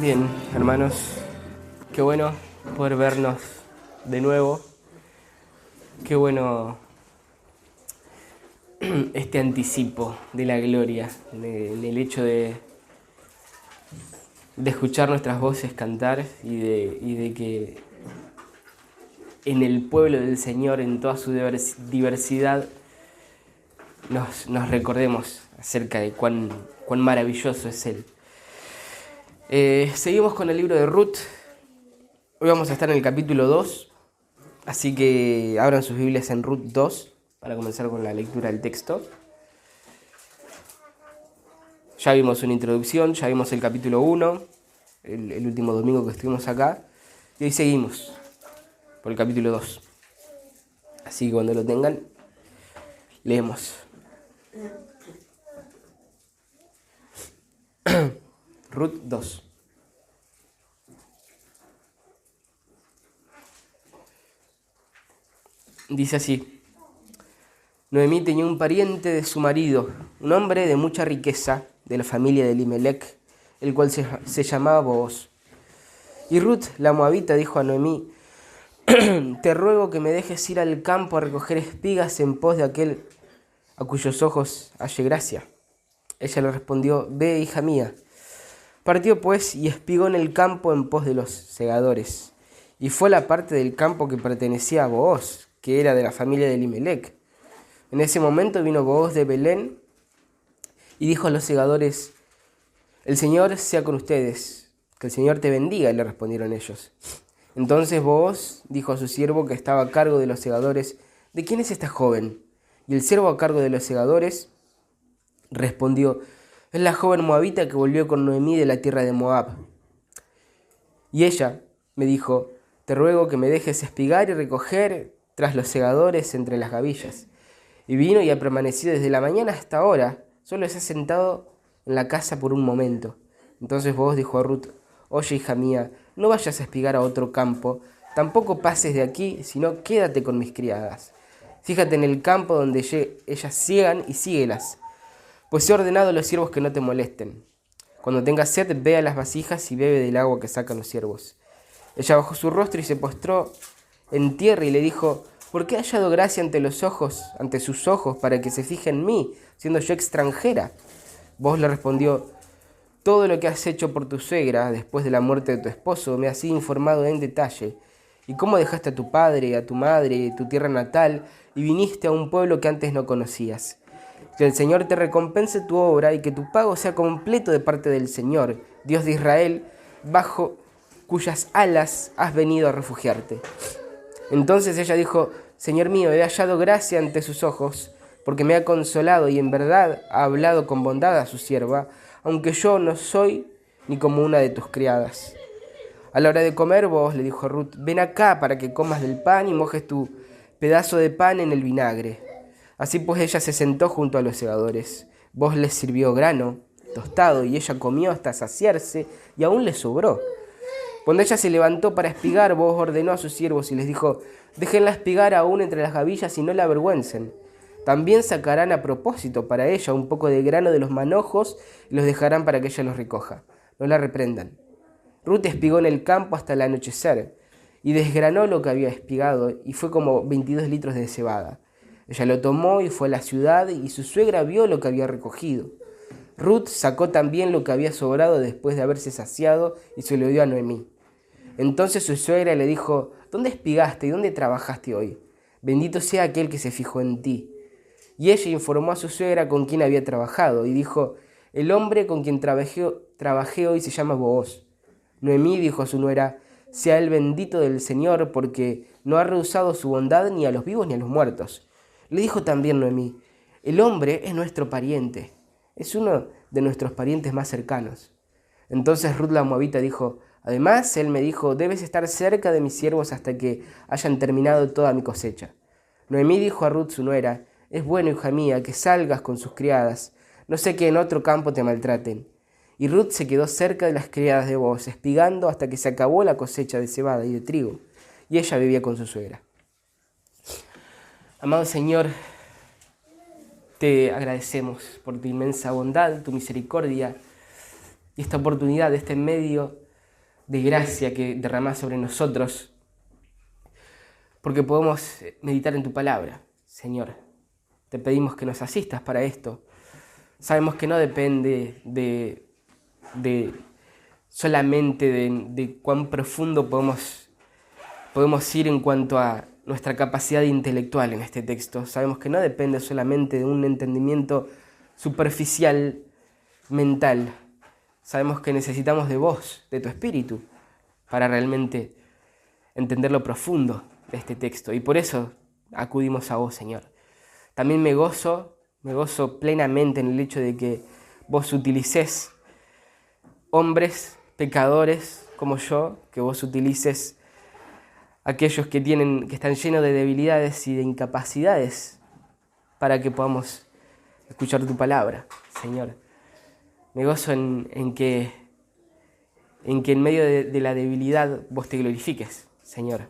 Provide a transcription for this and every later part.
Bien, hermanos, qué bueno poder vernos de nuevo. Qué bueno este anticipo de la gloria, en el hecho de escuchar nuestras voces cantar y de que en el pueblo del Señor, en toda su diversidad, nos recordemos acerca de cuán maravilloso es Él. Seguimos con el libro de Ruth. Hoy vamos a estar en el capítulo 2, así que abran sus Biblias en Ruth 2 para comenzar con la lectura del texto. Ya vimos una introducción, ya vimos el capítulo 1, el último domingo que estuvimos acá, y hoy seguimos por el capítulo 2. Así que cuando lo tengan, leemos. Ruth 2. Dice así: Noemí tenía un pariente de su marido, un hombre de mucha riqueza, de la familia de Elimelech, el cual se llamaba Booz. Y Ruth, la moabita, dijo a Noemí: Te ruego que me dejes ir al campo a recoger espigas en pos de aquel a cuyos ojos halle gracia. Ella le respondió: Ve, hija mía. Partió pues y espigó en el campo en pos de los segadores. Y fue la parte del campo que pertenecía a Booz, que era de la familia de Elimelech. En ese momento vino Booz de Belén y dijo a los segadores: El Señor sea con ustedes, que el Señor te bendiga. Y le respondieron ellos. Entonces Booz dijo a su siervo que estaba a cargo de los segadores: ¿De quién es esta joven? Y el siervo a cargo de los segadores respondió: Es la joven moabita que volvió con Noemí de la tierra de Moab. Y ella me dijo: Te ruego que me dejes espigar y recoger tras los segadores entre las gavillas. Y vino y ha permanecido desde la mañana hasta ahora, solo se ha sentado en la casa por un momento. Entonces Booz dijo a Ruth: Oye, hija mía, no vayas a espigar a otro campo, tampoco pases de aquí, sino quédate con mis criadas. Fíjate en el campo donde ellas ciegan y síguelas, pues he ordenado a los siervos que no te molesten. Cuando tengas sed, ve a las vasijas y bebe del agua que sacan los siervos. Ella bajó su rostro y se postró en tierra y le dijo: ¿Por qué he hallado gracia ante sus ojos, para que se fije en mí, siendo yo extranjera? Booz le respondió: Todo lo que has hecho por tu suegra después de la muerte de tu esposo me has sido informado en detalle. Y cómo dejaste a tu padre, a tu madre, tu tierra natal, y viniste a un pueblo que antes no conocías. Que el Señor te recompense tu obra y que tu pago sea completo de parte del Señor, Dios de Israel, bajo cuyas alas has venido a refugiarte. Entonces ella dijo: Señor mío, he hallado gracia ante sus ojos, porque me ha consolado y en verdad ha hablado con bondad a su sierva, aunque yo no soy ni como una de tus criadas. A la hora de comer, Booz le dijo a Ruth: Ven acá para que comas del pan y mojes tu pedazo de pan en el vinagre. Así pues ella se sentó junto a los segadores. Booz les sirvió grano tostado y ella comió hasta saciarse y aún le sobró. Cuando ella se levantó para espigar, Booz ordenó a sus siervos y les dijo: Déjenla espigar aún entre las gavillas y no la avergüencen. También sacarán a propósito para ella un poco de grano de los manojos y los dejarán para que ella los recoja. No la reprendan. Ruth espigó en el campo hasta el anochecer y desgranó lo que había espigado, y fue como 22 litros de cebada. Ella lo tomó y fue a la ciudad, y su suegra vio lo que había recogido. Ruth sacó también lo que había sobrado después de haberse saciado y se lo dio a Noemí. Entonces su suegra le dijo: ¿Dónde espigaste y dónde trabajaste hoy? Bendito sea aquel que se fijó en ti. Y ella informó a su suegra con quien había trabajado, y dijo: El hombre con quien trabajé hoy se llama Booz. Noemí dijo a su nuera: Sea el bendito del Señor, porque no ha rehusado su bondad ni a los vivos ni a los muertos. Le dijo también Noemí: El hombre es nuestro pariente, es uno de nuestros parientes más cercanos. Entonces Ruth la moabita dijo: Además, él me dijo: Debes estar cerca de mis siervos hasta que hayan terminado toda mi cosecha. Noemí dijo a Ruth su nuera: Es bueno, hija mía, que salgas con sus criadas, no sé que en otro campo te maltraten. Y Ruth se quedó cerca de las criadas de Booz, espigando hasta que se acabó la cosecha de cebada y de trigo, y ella vivía con su suegra. Amado Señor, te agradecemos por tu inmensa bondad, tu misericordia y esta oportunidad, este medio de gracia que derramás sobre nosotros, porque podemos meditar en tu palabra, Señor. Te pedimos que nos asistas para esto. Sabemos que no depende solamente de cuán profundo podemos ir en cuanto a nuestra capacidad intelectual en este texto. Sabemos que no depende solamente de un entendimiento superficial, mental. Sabemos que necesitamos de vos, de tu espíritu, para realmente entender lo profundo de este texto. Y por eso acudimos a vos, Señor. También me gozo plenamente en el hecho de que vos utilices hombres pecadores como yo, que vos utilices aquellos que están llenos de debilidades y de incapacidades para que podamos escuchar tu palabra, Señor. Me gozo en que en medio de la debilidad vos te glorifiques, Señor.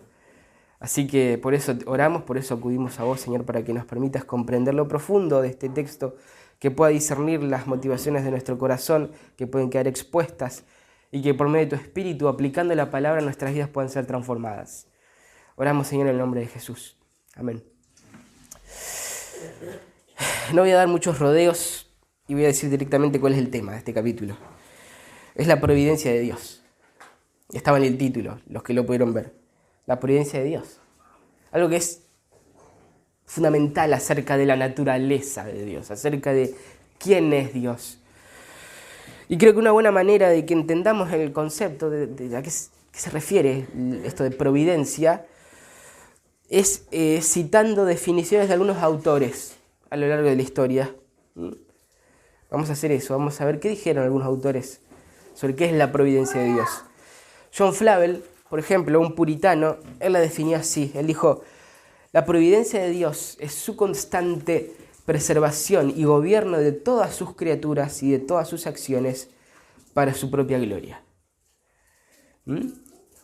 Así que por eso oramos, por eso acudimos a vos, Señor, para que nos permitas comprender lo profundo de este texto, que pueda discernir las motivaciones de nuestro corazón, que pueden quedar expuestas y que por medio de tu Espíritu, aplicando la palabra, nuestras vidas puedan ser transformadas. Oramos, Señor, en el nombre de Jesús. Amén. No voy a dar muchos rodeos y voy a decir directamente cuál es el tema de este capítulo. Es la providencia de Dios. Estaba en el título, los que lo pudieron ver. La providencia de Dios. Algo que es fundamental acerca de la naturaleza de Dios, acerca de quién es Dios. Y creo que una buena manera de que entendamos el concepto de a qué se refiere esto de providencia es citando definiciones de algunos autores a lo largo de la historia. Vamos a hacer eso, vamos a ver qué dijeron algunos autores sobre qué es la providencia de Dios. John Flavel, por ejemplo, un puritano, él la definió así. Él dijo: la providencia de Dios es su constante preservación y gobierno de todas sus criaturas y de todas sus acciones para su propia gloria.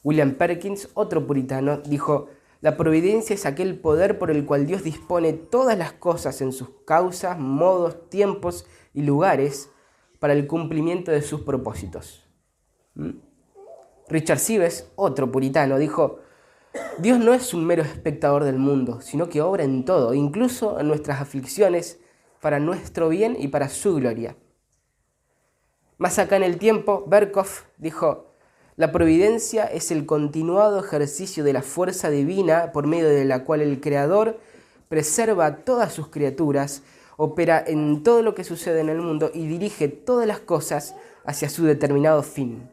William Perkins, otro puritano, dijo: la providencia es aquel poder por el cual Dios dispone todas las cosas en sus causas, modos, tiempos y lugares para el cumplimiento de sus propósitos. Richard Sibbes, otro puritano, dijo: Dios no es un mero espectador del mundo, sino que obra en todo, incluso en nuestras aflicciones, para nuestro bien y para su gloria. Más acá en el tiempo, Berkhoff dijo: la providencia es el continuado ejercicio de la fuerza divina por medio de la cual el Creador preserva a todas sus criaturas, opera en todo lo que sucede en el mundo y dirige todas las cosas hacia su determinado fin.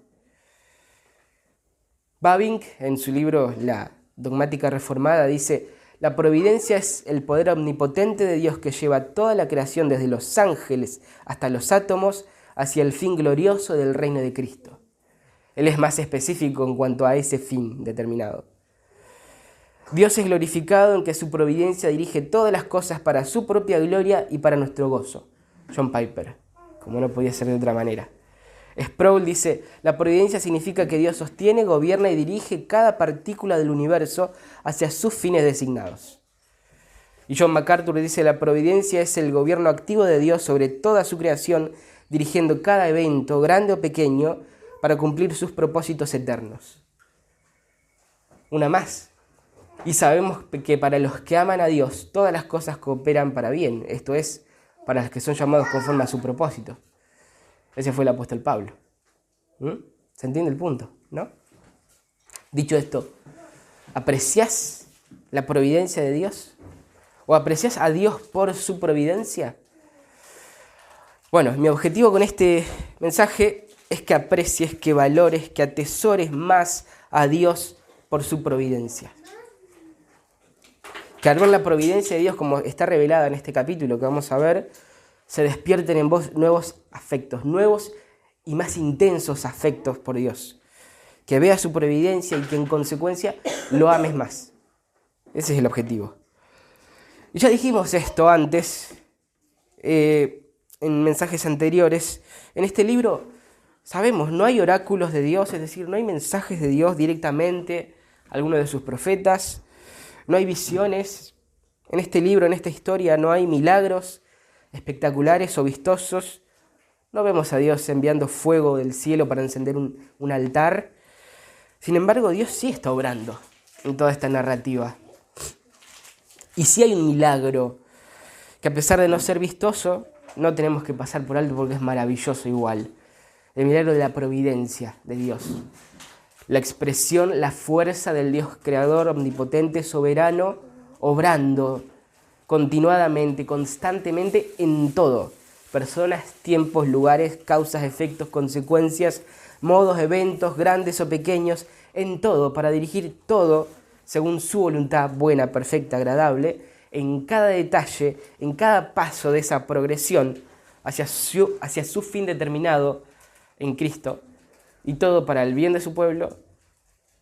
Bavinck, en su libro La Dogmática Reformada, dice: la providencia es el poder omnipotente de Dios que lleva toda la creación desde los ángeles hasta los átomos hacia el fin glorioso del reino de Cristo. Él es más específico en cuanto a ese fin determinado. Dios es glorificado en que su providencia dirige todas las cosas para su propia gloria y para nuestro gozo. John Piper, como no podía ser de otra manera. Sproul dice: la providencia significa que Dios sostiene, gobierna y dirige cada partícula del universo hacia sus fines designados. Y John MacArthur dice: la providencia es el gobierno activo de Dios sobre toda su creación, dirigiendo cada evento, grande o pequeño, para cumplir sus propósitos eternos. Una más. Y sabemos que para los que aman a Dios, todas las cosas cooperan para bien, esto es, para los que son llamados conforme a su propósito. Ese fue el apóstol Pablo. ¿Se entiende el punto, no? Dicho esto, ¿apreciás la providencia de Dios? ¿O apreciás a Dios por su providencia? Bueno, mi objetivo con este mensaje es que aprecies, que valores, que atesores más a Dios por su providencia. Que al ver la providencia de Dios como está revelada en este capítulo que vamos a ver, se despierten en vos nuevos afectos, nuevos y más intensos afectos por Dios. Que veas su providencia y que en consecuencia lo ames más. Ese es el objetivo. Y ya dijimos esto antes, en mensajes anteriores. En este libro, sabemos, no hay oráculos de Dios, es decir, no hay mensajes de Dios directamente a alguno de sus profetas. No hay visiones. En este libro, en esta historia, no hay milagros espectaculares o vistosos. No vemos a Dios enviando fuego del cielo para encender un altar. Sin embargo, Dios sí está obrando en toda esta narrativa. Y sí hay un milagro que, a pesar de no ser vistoso, no tenemos que pasar por alto porque es maravilloso igual. El milagro de la providencia de Dios. La expresión, la fuerza del Dios creador, omnipotente, soberano, obrando continuadamente, constantemente en todo. Personas, tiempos, lugares, causas, efectos, consecuencias, modos, eventos, grandes o pequeños, en todo, para dirigir todo según su voluntad buena, perfecta, agradable, en cada detalle, en cada paso de esa progresión hacia su fin determinado en Cristo, y todo para el bien de su pueblo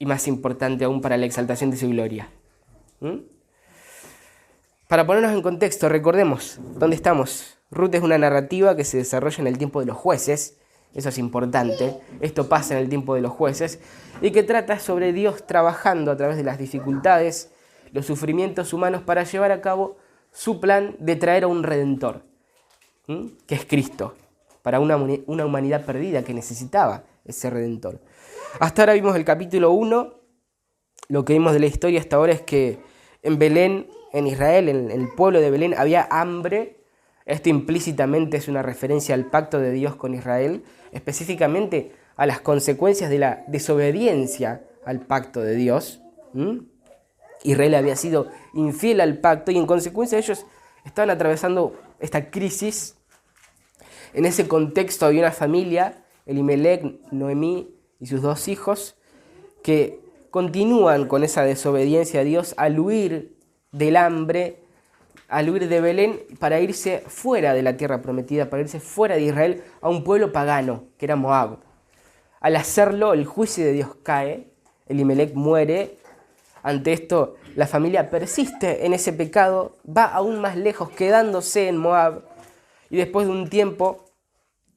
y, más importante aún, para la exaltación de su gloria. Para ponernos en contexto, recordemos dónde estamos. Ruth es una narrativa que se desarrolla en el tiempo de los jueces, eso es importante, esto pasa en el tiempo de los jueces, y que trata sobre Dios trabajando a través de las dificultades, los sufrimientos humanos para llevar a cabo su plan de traer a un Redentor, que es Cristo, para una humanidad perdida que necesitaba ese Redentor. Hasta ahora vimos el capítulo 1, lo que vimos de la historia hasta ahora es que en Belén, en Israel, en el pueblo de Belén, había hambre. Esto implícitamente es una referencia al pacto de Dios con Israel, específicamente a las consecuencias de la desobediencia al pacto de Dios. Israel había sido infiel al pacto y en consecuencia ellos estaban atravesando esta crisis. En ese contexto había una familia, Elimelec, Noemí y sus 2 hijos, que continúan con esa desobediencia a Dios al huir del hambre, al huir de Belén para irse fuera de la tierra prometida, para irse fuera de Israel a un pueblo pagano, que era Moab. Al hacerlo, el juicio de Dios cae, Elimelec muere. Ante esto, la familia persiste en ese pecado, va aún más lejos, quedándose en Moab. Y después de un tiempo,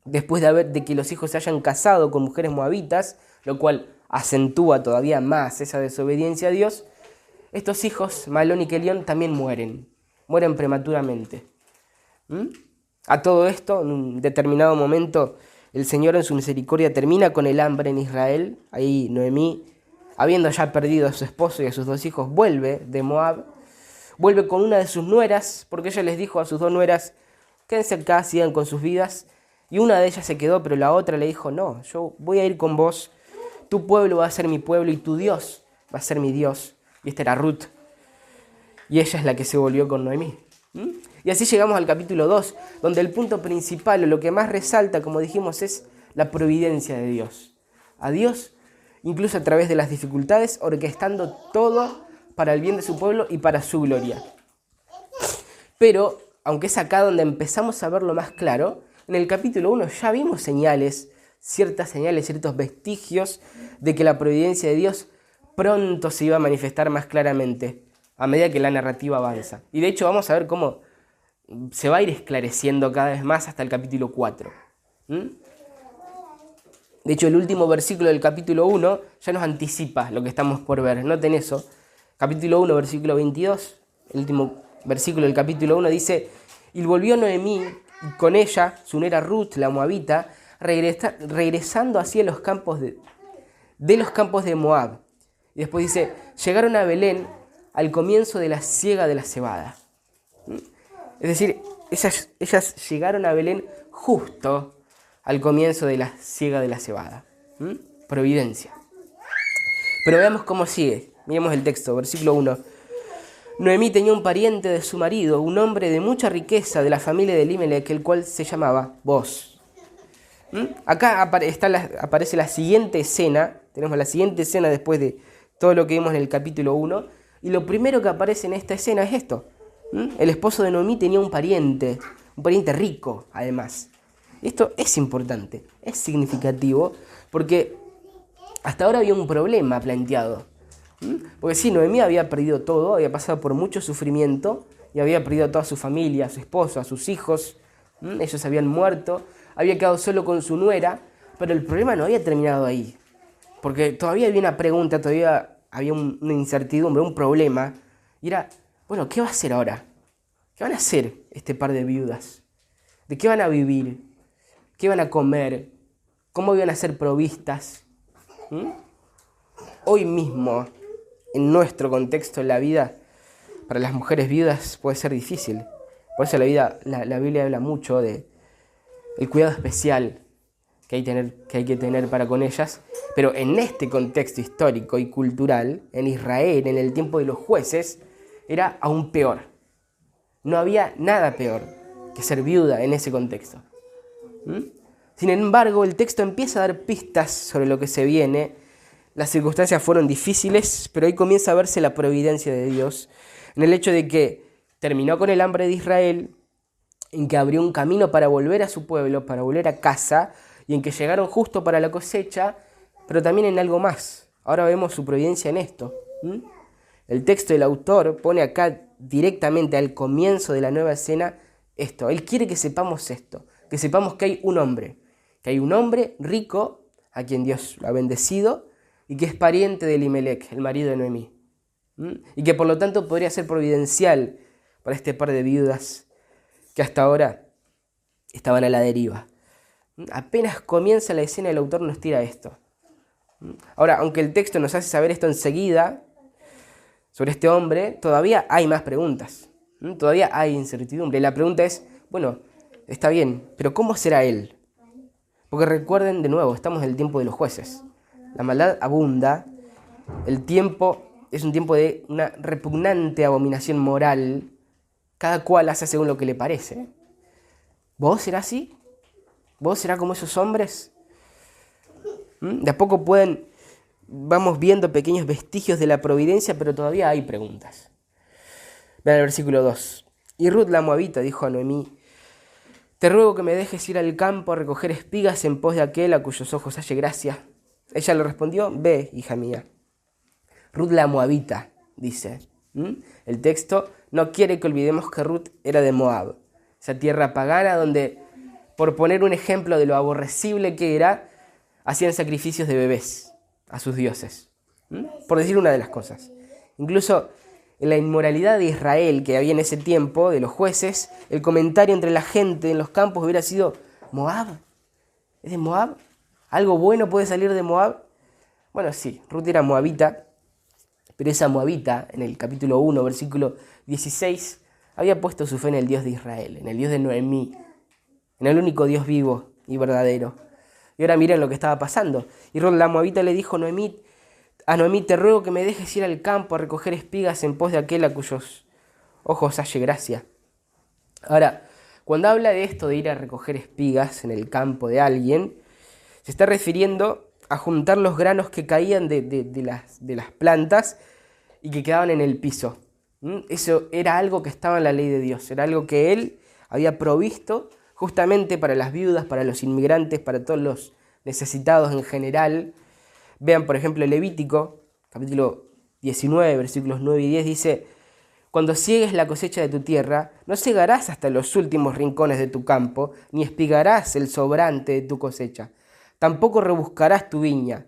después de que los hijos se hayan casado con mujeres moabitas, lo cual acentúa todavía más esa desobediencia a Dios, estos hijos, Malón y Kelión, también mueren prematuramente. A todo esto, en un determinado momento, el Señor en su misericordia termina con el hambre en Israel. Ahí Noemí, habiendo ya perdido a su esposo y a sus 2 hijos, vuelve de Moab, vuelve con una de sus nueras, porque ella les dijo a sus 2 nueras, quédense acá, sigan con sus vidas, y una de ellas se quedó, pero la otra le dijo, no, yo voy a ir con vos, tu pueblo va a ser mi pueblo y tu Dios va a ser mi Dios. Y esta era Ruth, y ella es la que se volvió con Noemí. Y así llegamos al capítulo 2, donde el punto principal, o lo que más resalta, como dijimos, es la providencia de Dios. A Dios, incluso a través de las dificultades, orquestando todo para el bien de su pueblo y para su gloria. Pero, aunque es acá donde empezamos a verlo más claro, en el capítulo 1 ya vimos ciertas señales, ciertos vestigios de que la providencia de Dios pronto se iba a manifestar más claramente a medida que la narrativa avanza. Y de hecho vamos a ver cómo se va a ir esclareciendo cada vez más hasta el capítulo 4. De hecho, el último versículo del capítulo 1 ya nos anticipa lo que estamos por ver. Noten eso. Capítulo 1, versículo 22, el último versículo del capítulo 1 dice, y volvió Noemí, y con ella, su nuera Ruth, la moabita, regresando hacia los campos de Moab. Y después dice, llegaron a Belén al comienzo de la siega de la cebada. Es decir, ellas llegaron a Belén justo al comienzo de la siega de la cebada. Providencia. Pero veamos cómo sigue. Miremos el texto, versículo 1. Noemí tenía un pariente de su marido, un hombre de mucha riqueza de la familia de Elimelec, el cual se llamaba Boz. Acá aparece la siguiente escena. Tenemos la siguiente escena después de todo lo que vimos en el capítulo 1. Y lo primero que aparece en esta escena es esto. El esposo de Noemí tenía un pariente rico, además. Esto es importante, es significativo, porque hasta ahora había un problema planteado. Porque sí, Noemí había perdido todo, había pasado por mucho sufrimiento, y había perdido a toda su familia, a su esposo, a sus hijos. Ellos habían muerto, había quedado solo con su nuera, pero el problema no había terminado ahí. Porque todavía había una pregunta, todavía había una incertidumbre, un problema. Y era, bueno, ¿qué va a hacer ahora? ¿Qué van a hacer este par de viudas? ¿De qué van a vivir? ¿Qué van a comer? ¿Cómo iban a ser provistas? hoy mismo, en nuestro contexto, la vida para las mujeres viudas puede ser difícil. Por eso la Biblia habla mucho de el cuidado especial que hay que tener para con ellas. Pero en este contexto histórico y cultural, en Israel, en el tiempo de los jueces, era aún peor. No había nada peor que ser viuda en ese contexto. Sin embargo, el texto empieza a dar pistas sobre lo que se viene. Las circunstancias fueron difíciles, pero ahí comienza a verse la providencia de Dios, en el hecho de que terminó con el hambre de Israel, en que abrió un camino para volver a su pueblo, para volver a casa, y en que llegaron justo para la cosecha, pero también en algo más. Ahora vemos su providencia en esto. El texto del autor pone acá directamente al comienzo de la nueva escena esto. Él quiere que sepamos esto, que sepamos que hay un hombre rico, a quien Dios lo ha bendecido, y que es pariente de Elimelec, el marido de Noemí. Y que por lo tanto podría ser providencial para este par de viudas que hasta ahora estaban a la deriva. Apenas comienza la escena, el autor nos tira esto. Ahora, aunque el texto nos hace saber esto enseguida sobre este hombre, todavía hay más preguntas. Todavía hay incertidumbre. La pregunta es, bueno, está bien, pero ¿cómo será él? Porque recuerden de nuevo, estamos en el tiempo de los jueces. La maldad abunda, el tiempo es un tiempo de una repugnante abominación moral. Cada cual hace según lo que le parece. ¿Vos será así? ¿Vos será como esos hombres? De a poco vamos viendo pequeños vestigios de la providencia, pero todavía hay preguntas. Vean el versículo 2. Y Ruth la moabita dijo a Noemí: te ruego que me dejes ir al campo a recoger espigas en pos de aquel a cuyos ojos halle gracia. Ella le respondió: ve, hija mía. Ruth la moabita, dice. El texto no quiere que olvidemos que Ruth era de Moab, esa tierra pagana donde, por poner un ejemplo de lo aborrecible que era, hacían sacrificios de bebés a sus dioses. Por decir una de las cosas. Incluso en la inmoralidad de Israel que había en ese tiempo, de los jueces, el comentario entre la gente en los campos hubiera sido: ¿Moab? ¿Es de Moab? ¿Algo bueno puede salir de Moab? Bueno, sí, Ruth era moabita, pero esa moabita, en el capítulo 1, versículo 16, había puesto su fe en el Dios de Israel, en el Dios de Noemí, en el único Dios vivo y verdadero. Y ahora miren lo que estaba pasando. Y Ruth la moabita le dijo a Noemí: te ruego que me dejes ir al campo a recoger espigas en pos de aquel a cuyos ojos halle gracia. Ahora, cuando habla de esto de ir a recoger espigas en el campo de alguien, se está refiriendo a juntar los granos que caían de las plantas y que quedaban en el piso. Eso era algo que estaba en la ley de Dios, era algo que Él había provisto justamente para las viudas, para los inmigrantes, para todos los necesitados en general. Vean, por ejemplo, Levítico, capítulo 19, versículos 9 y 10, dice: cuando ciegues la cosecha de tu tierra, no cegarás hasta los últimos rincones de tu campo, ni espigarás el sobrante de tu cosecha. Tampoco rebuscarás tu viña,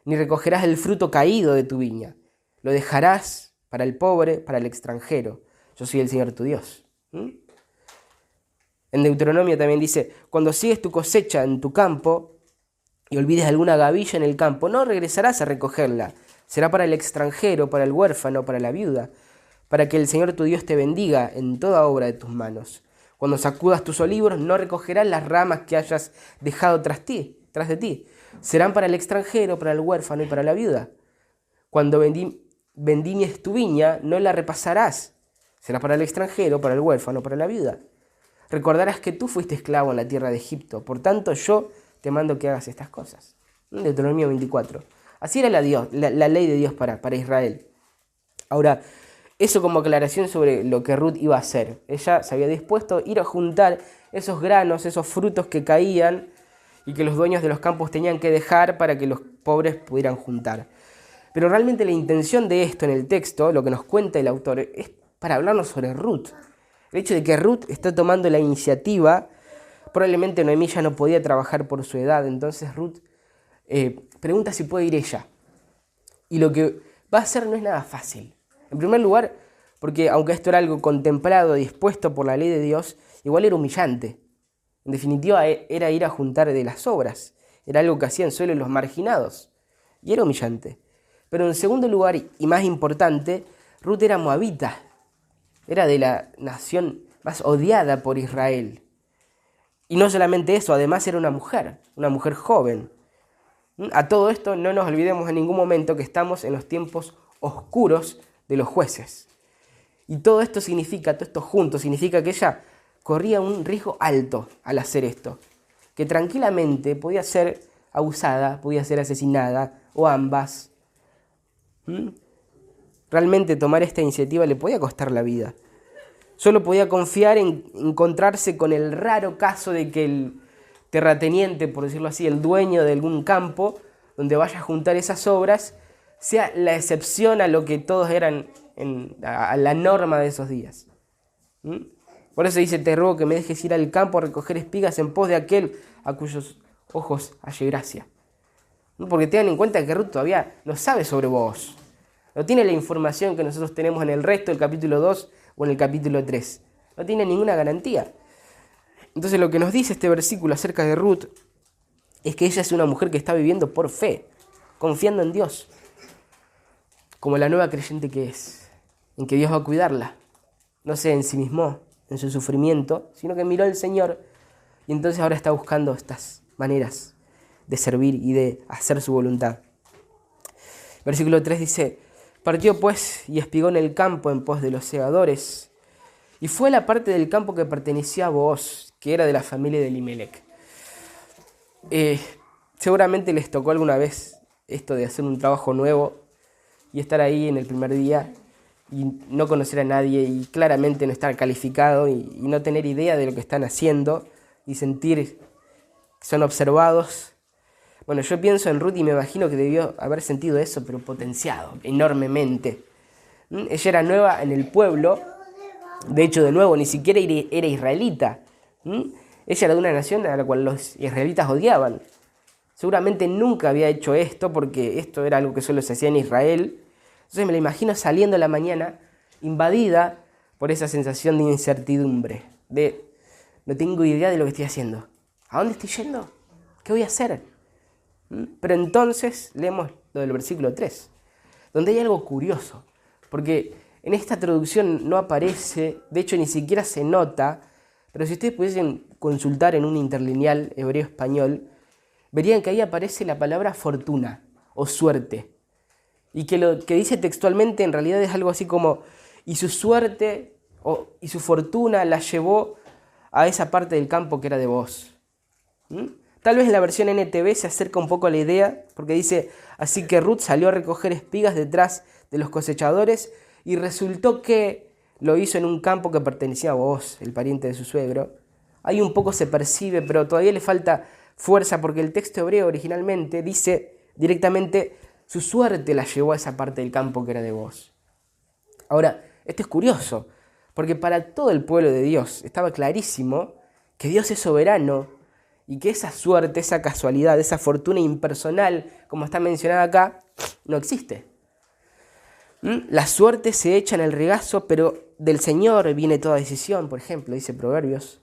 ni recogerás el fruto caído de tu viña. Lo dejarás para el pobre, para el extranjero. Yo soy el Señor tu Dios. En Deuteronomio también dice: cuando sigues tu cosecha en tu campo y olvides alguna gavilla en el campo, no regresarás a recogerla. Será para el extranjero, para el huérfano, para la viuda, para que el Señor tu Dios te bendiga en toda obra de tus manos. Cuando sacudas tus olivos, no recogerás las ramas que hayas dejado tras de ti. Serán para el extranjero, para el huérfano y para la viuda. Cuando vendimies tu viña, no la repasarás. Será para el extranjero, para el huérfano, para la viuda. Recordarás que tú fuiste esclavo en la tierra de Egipto. Por tanto, yo te mando que hagas estas cosas. Deuteronomio 24. Así era la ley de Dios para Israel. Ahora, eso como aclaración sobre lo que Ruth iba a hacer. Ella se había dispuesto a ir a juntar esos granos, esos frutos que caían y que los dueños de los campos tenían que dejar para que los pobres pudieran juntar. Pero realmente la intención de esto en el texto, lo que nos cuenta el autor, es para hablarnos sobre Ruth. El hecho de que Ruth está tomando la iniciativa. Probablemente Noemí ya no podía trabajar por su edad, entonces Ruth pregunta si puede ir ella. Y lo que va a hacer no es nada fácil. En primer lugar, porque aunque esto era algo contemplado, dispuesto por la ley de Dios, igual era humillante. En definitiva, era ir a juntar de las obras. Era algo que hacían solo los marginados. Y era humillante. Pero en segundo lugar, y más importante, Ruth era moabita. Era de la nación más odiada por Israel. Y no solamente eso, además era una mujer joven. A todo esto no nos olvidemos en ningún momento que estamos en los tiempos oscuros de los jueces. Y todo esto junto, significa que ella corría un riesgo alto al hacer esto. Que tranquilamente podía ser abusada, podía ser asesinada, o ambas. Realmente tomar esta iniciativa le podía costar la vida. Solo podía confiar en encontrarse con el raro caso de que el terrateniente, por decirlo así, el dueño de algún campo donde vaya a juntar esas obras, sea la excepción a lo que todos eran a la norma de esos días. Por eso dice: te ruego que me dejes ir al campo a recoger espigas en pos de aquel a cuyos ojos halle gracia. Porque tengan en cuenta que Ruth todavía no sabe sobre vos. No tiene la información que nosotros tenemos en el resto del capítulo 2 o en el capítulo 3. No tiene ninguna garantía. Entonces lo que nos dice este versículo acerca de Ruth es que ella es una mujer que está viviendo por fe, confiando en Dios, como la nueva creyente que es, en que Dios va a cuidarla. No se ensimismó en su sufrimiento, sino que miró al Señor y entonces ahora está buscando estas maneras de servir y de hacer su voluntad. Versículo 3 dice: partió pues y espigó en el campo en pos de los segadores, y fue la parte del campo que pertenecía a Booz, que era de la familia de Elimelec. Seguramente les tocó alguna vez esto de hacer un trabajo nuevo y estar ahí en el primer día y no conocer a nadie y claramente no estar calificado y no tener idea de lo que están haciendo y sentir que son observados. Bueno, yo pienso en Ruth y me imagino que debió haber sentido eso, pero potenciado enormemente. Ella era nueva en el pueblo, de hecho, de nuevo, ni siquiera era israelita. Ella era de una nación a la cual los israelitas odiaban. Seguramente nunca había hecho esto, porque esto era algo que solo se hacía en Israel. Entonces me la imagino saliendo a la mañana, invadida por esa sensación de incertidumbre, de no tengo idea de lo que estoy haciendo. ¿A dónde estoy yendo? ¿Qué voy a hacer? Pero entonces leemos lo del versículo 3, donde hay algo curioso, porque en esta traducción no aparece, de hecho ni siquiera se nota, pero si ustedes pudiesen consultar en un interlineal hebreo-español, verían que ahí aparece la palabra fortuna o suerte, y que lo que dice textualmente en realidad es algo así como: y su suerte y su fortuna la llevó a esa parte del campo que era de Booz. Tal vez en la versión NTV se acerca un poco a la idea, porque dice: así que Ruth salió a recoger espigas detrás de los cosechadores, y resultó que lo hizo en un campo que pertenecía a Booz, el pariente de su suegro. Ahí un poco se percibe, pero todavía le falta fuerza, porque el texto hebreo originalmente dice directamente: su suerte la llevó a esa parte del campo que era de Booz. Ahora, esto es curioso, porque para todo el pueblo de Dios estaba clarísimo que Dios es soberano y que esa suerte, esa casualidad, esa fortuna impersonal, como está mencionada acá, no existe. La suerte se echa en el regazo, pero del Señor viene toda decisión, por ejemplo, dice Proverbios.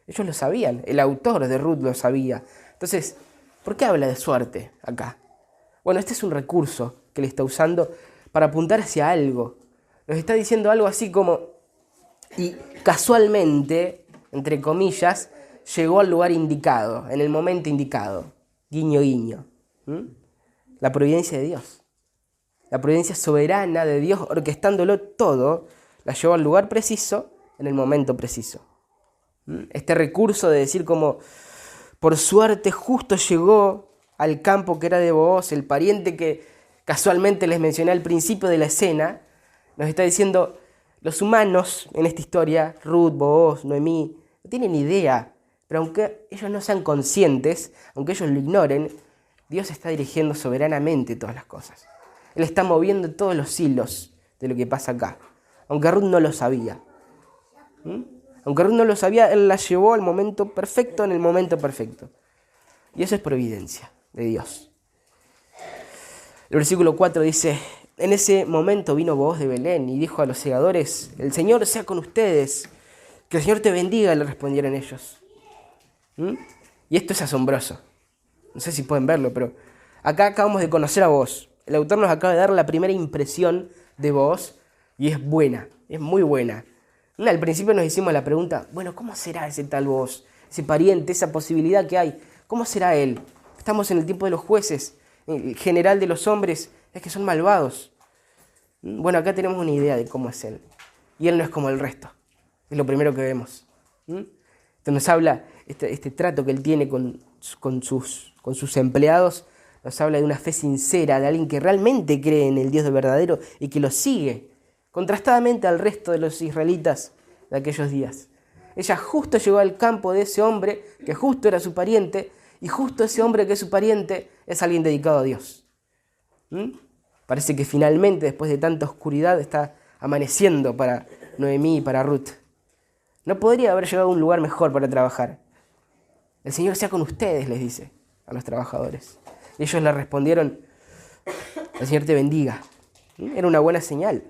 Ellos lo sabían, el autor de Ruth lo sabía. Entonces, ¿por qué habla de suerte acá? Bueno, este es un recurso que le está usando para apuntar hacia algo. Nos está diciendo algo así como: y casualmente, entre comillas, llegó al lugar indicado, en el momento indicado. Guiño, guiño. La providencia de Dios. La providencia soberana de Dios, orquestándolo todo, la llevó al lugar preciso, en el momento preciso. Este recurso de decir como: por suerte justo llegó al campo que era de Booz, el pariente que casualmente les mencioné al principio de la escena, nos está diciendo: los humanos en esta historia, Ruth, Booz, Noemí, no tienen idea, pero aunque ellos no sean conscientes, aunque ellos lo ignoren, Dios está dirigiendo soberanamente todas las cosas. Él está moviendo todos los hilos de lo que pasa acá, aunque Ruth no lo sabía. Aunque Ruth no lo sabía, Él la llevó al momento perfecto, en el momento perfecto. Y eso es providencia de Dios. El versículo 4 dice: en ese momento vino Booz de Belén y dijo a los segadores: el Señor sea con ustedes, que el Señor te bendiga, le respondieron ellos. Y esto es asombroso. No sé si pueden verlo, pero acá acabamos de conocer a Booz. el autor nos acaba de dar la primera impresión de Booz y es buena, es muy buena. Al principio nos hicimos la pregunta, bueno, ¿cómo será ese tal Booz? Ese pariente, esa posibilidad que hay, ¿cómo será él? Estamos en el tiempo de los jueces, el general de los hombres es que son malvados. Bueno, acá tenemos una idea de cómo es él. Y él no es como el resto, es lo primero que vemos. Entonces nos habla, este trato que él tiene con sus empleados, nos habla de una fe sincera, de alguien que realmente cree en el Dios de verdadero y que lo sigue, contrastadamente al resto de los israelitas de aquellos días. Ella justo llegó al campo de ese hombre, que justo era su pariente, y justo ese hombre que es su pariente es alguien dedicado a Dios. Parece que finalmente, después de tanta oscuridad, está amaneciendo para Noemí y para Ruth. No podría haber llegado a un lugar mejor para trabajar. El Señor sea con ustedes, les dice a los trabajadores. Y ellos le respondieron, el Señor te bendiga. Era una buena señal.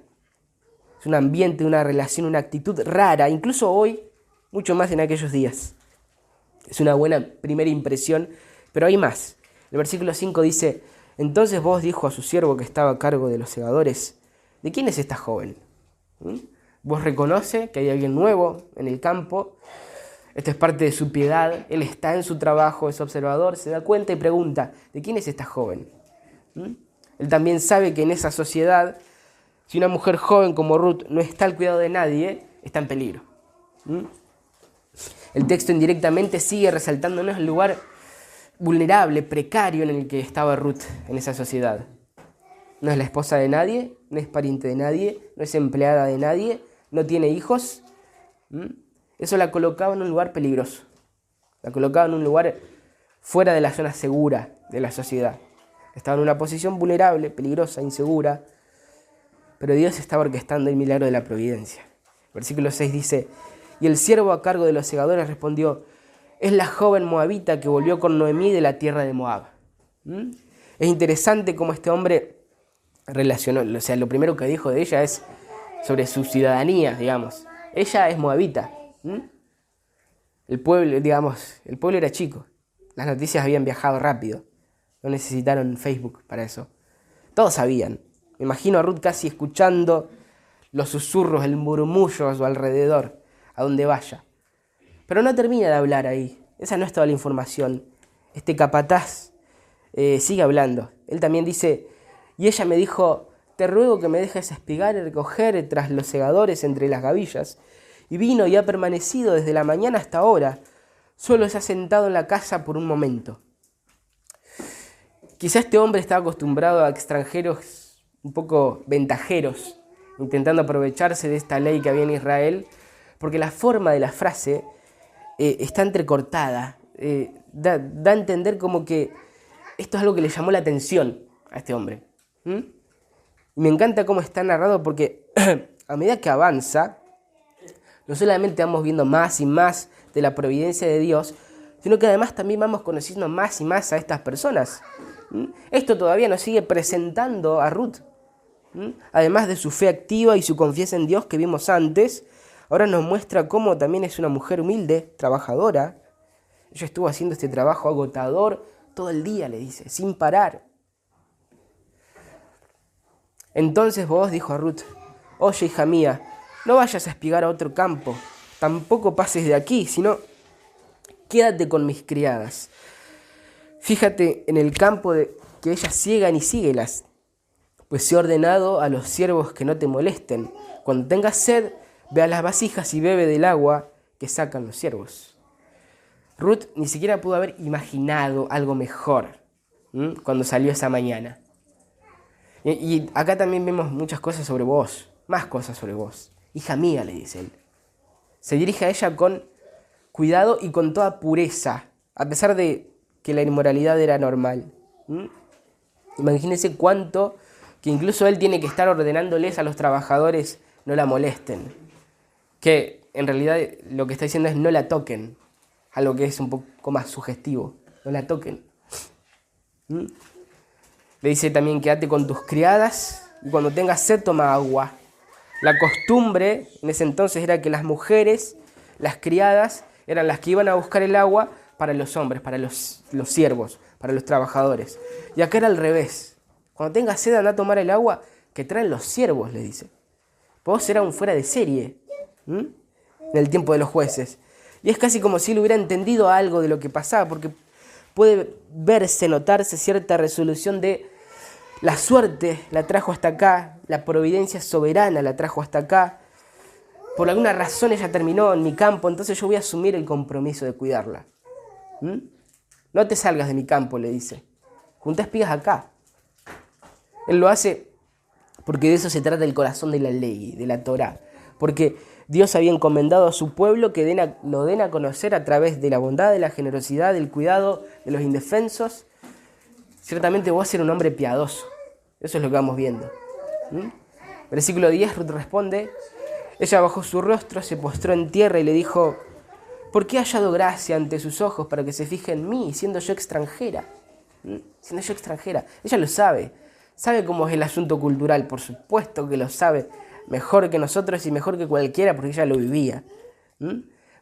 Es un ambiente, una relación, una actitud rara, incluso hoy, mucho más en aquellos días. Es una buena primera impresión, pero hay más. El versículo 5 dice, entonces Booz dijo a su siervo que estaba a cargo de los segadores, ¿de quién es esta joven? Booz reconoce que hay alguien nuevo en el campo. Esto es parte de su piedad. Él está en su trabajo, es observador, se da cuenta y pregunta, ¿de quién es esta joven? Él también sabe que en esa sociedad, si una mujer joven como Ruth no está al cuidado de nadie, está en peligro. El texto indirectamente sigue resaltándonos el lugar vulnerable, precario en el que estaba Ruth en esa sociedad. No es la esposa de nadie, no es pariente de nadie, no es empleada de nadie, no tiene hijos. Eso la colocaba en un lugar peligroso. La colocaba en un lugar fuera de la zona segura de la sociedad. Estaba en una posición vulnerable, peligrosa, insegura. Pero Dios estaba orquestando el milagro de la providencia. Versículo 6 dice, y el siervo a cargo de los segadores respondió, es la joven moabita que volvió con Noemí de la tierra de Moab. Es interesante cómo este hombre relacionó, o sea, lo primero que dijo de ella es sobre su ciudadanía, digamos. Ella es moabita. El pueblo era chico. Las noticias habían viajado rápido. No necesitaron Facebook para eso. Todos sabían. Me imagino a Ruth casi escuchando los susurros, el murmullo a su alrededor, a donde vaya. Pero no termina de hablar ahí. Esa no es toda la información. Este capataz sigue hablando. Él también dice, y ella me dijo, te ruego que me dejes espigar y recoger tras los segadores entre las gavillas. Y vino y ha permanecido desde la mañana hasta ahora. Solo se ha sentado en la casa por un momento. Quizá este hombre estaba acostumbrado a extranjeros un poco ventajeros, intentando aprovecharse de esta ley que había en Israel, porque la forma de la frase está entrecortada, da a entender como que esto es algo que le llamó la atención a este hombre. Y me encanta cómo está narrado porque a medida que avanza, no solamente vamos viendo más y más de la providencia de Dios, sino que además también vamos conociendo más y más a estas personas. Esto todavía nos sigue presentando a Ruth. Además de su fe activa y su confianza en Dios que vimos antes, ahora nos muestra cómo también es una mujer humilde, trabajadora. Ella estuvo haciendo este trabajo agotador todo el día, le dice, sin parar. Entonces Booz dijo a Ruth, oye, hija mía, no vayas a espigar a otro campo, tampoco pases de aquí, sino quédate con mis criadas. Fíjate en el campo que ellas ciegan y síguelas, pues he ordenado a los siervos que no te molesten. Cuando tengas sed, ve a las vasijas y bebe del agua que sacan los siervos. Ruth ni siquiera pudo haber imaginado algo mejor cuando salió esa mañana. Y acá también vemos muchas cosas sobre vos, más cosas sobre vos. Hija mía, le dice él. Se dirige a ella con cuidado y con toda pureza, a pesar de que la inmoralidad era normal. Imagínense cuánto que incluso él tiene que estar ordenándoles a los trabajadores no la molesten. Que en realidad lo que está diciendo es no la toquen, algo que es un poco más sugestivo, no la toquen. Le dice también quédate con tus criadas y cuando tengas sed toma agua. La costumbre en ese entonces era que las mujeres, las criadas, eran las que iban a buscar el agua para los hombres, para los siervos, para los trabajadores. Y acá era al revés. Cuando tengas sed, anda a tomar el agua que traen los siervos, le dice. Vos era un fuera de serie en el tiempo de los jueces. Y es casi como si él hubiera entendido algo de lo que pasaba, porque puede verse, notarse cierta resolución de la suerte la trajo hasta acá, la providencia soberana la trajo hasta acá. Por alguna razón ella terminó en mi campo, entonces yo voy a asumir el compromiso de cuidarla. No te salgas de mi campo, le dice. Junta espigas acá. Él lo hace porque de eso se trata el corazón de la ley, de la Torá. Porque Dios había encomendado a su pueblo que lo den a conocer a través de la bondad, de la generosidad, del cuidado de los indefensos. Ciertamente vos eres un hombre piadoso. Eso es lo que vamos viendo. Versículo 10, Ruth responde. Ella bajó su rostro, se postró en tierra y le dijo: ¿por qué he hallado gracia ante sus ojos para que se fije en mí, siendo yo extranjera? Siendo yo extranjera. Ella lo sabe. Sabe cómo es el asunto cultural. Por supuesto que lo sabe. Mejor que nosotros y mejor que cualquiera, porque ella lo vivía.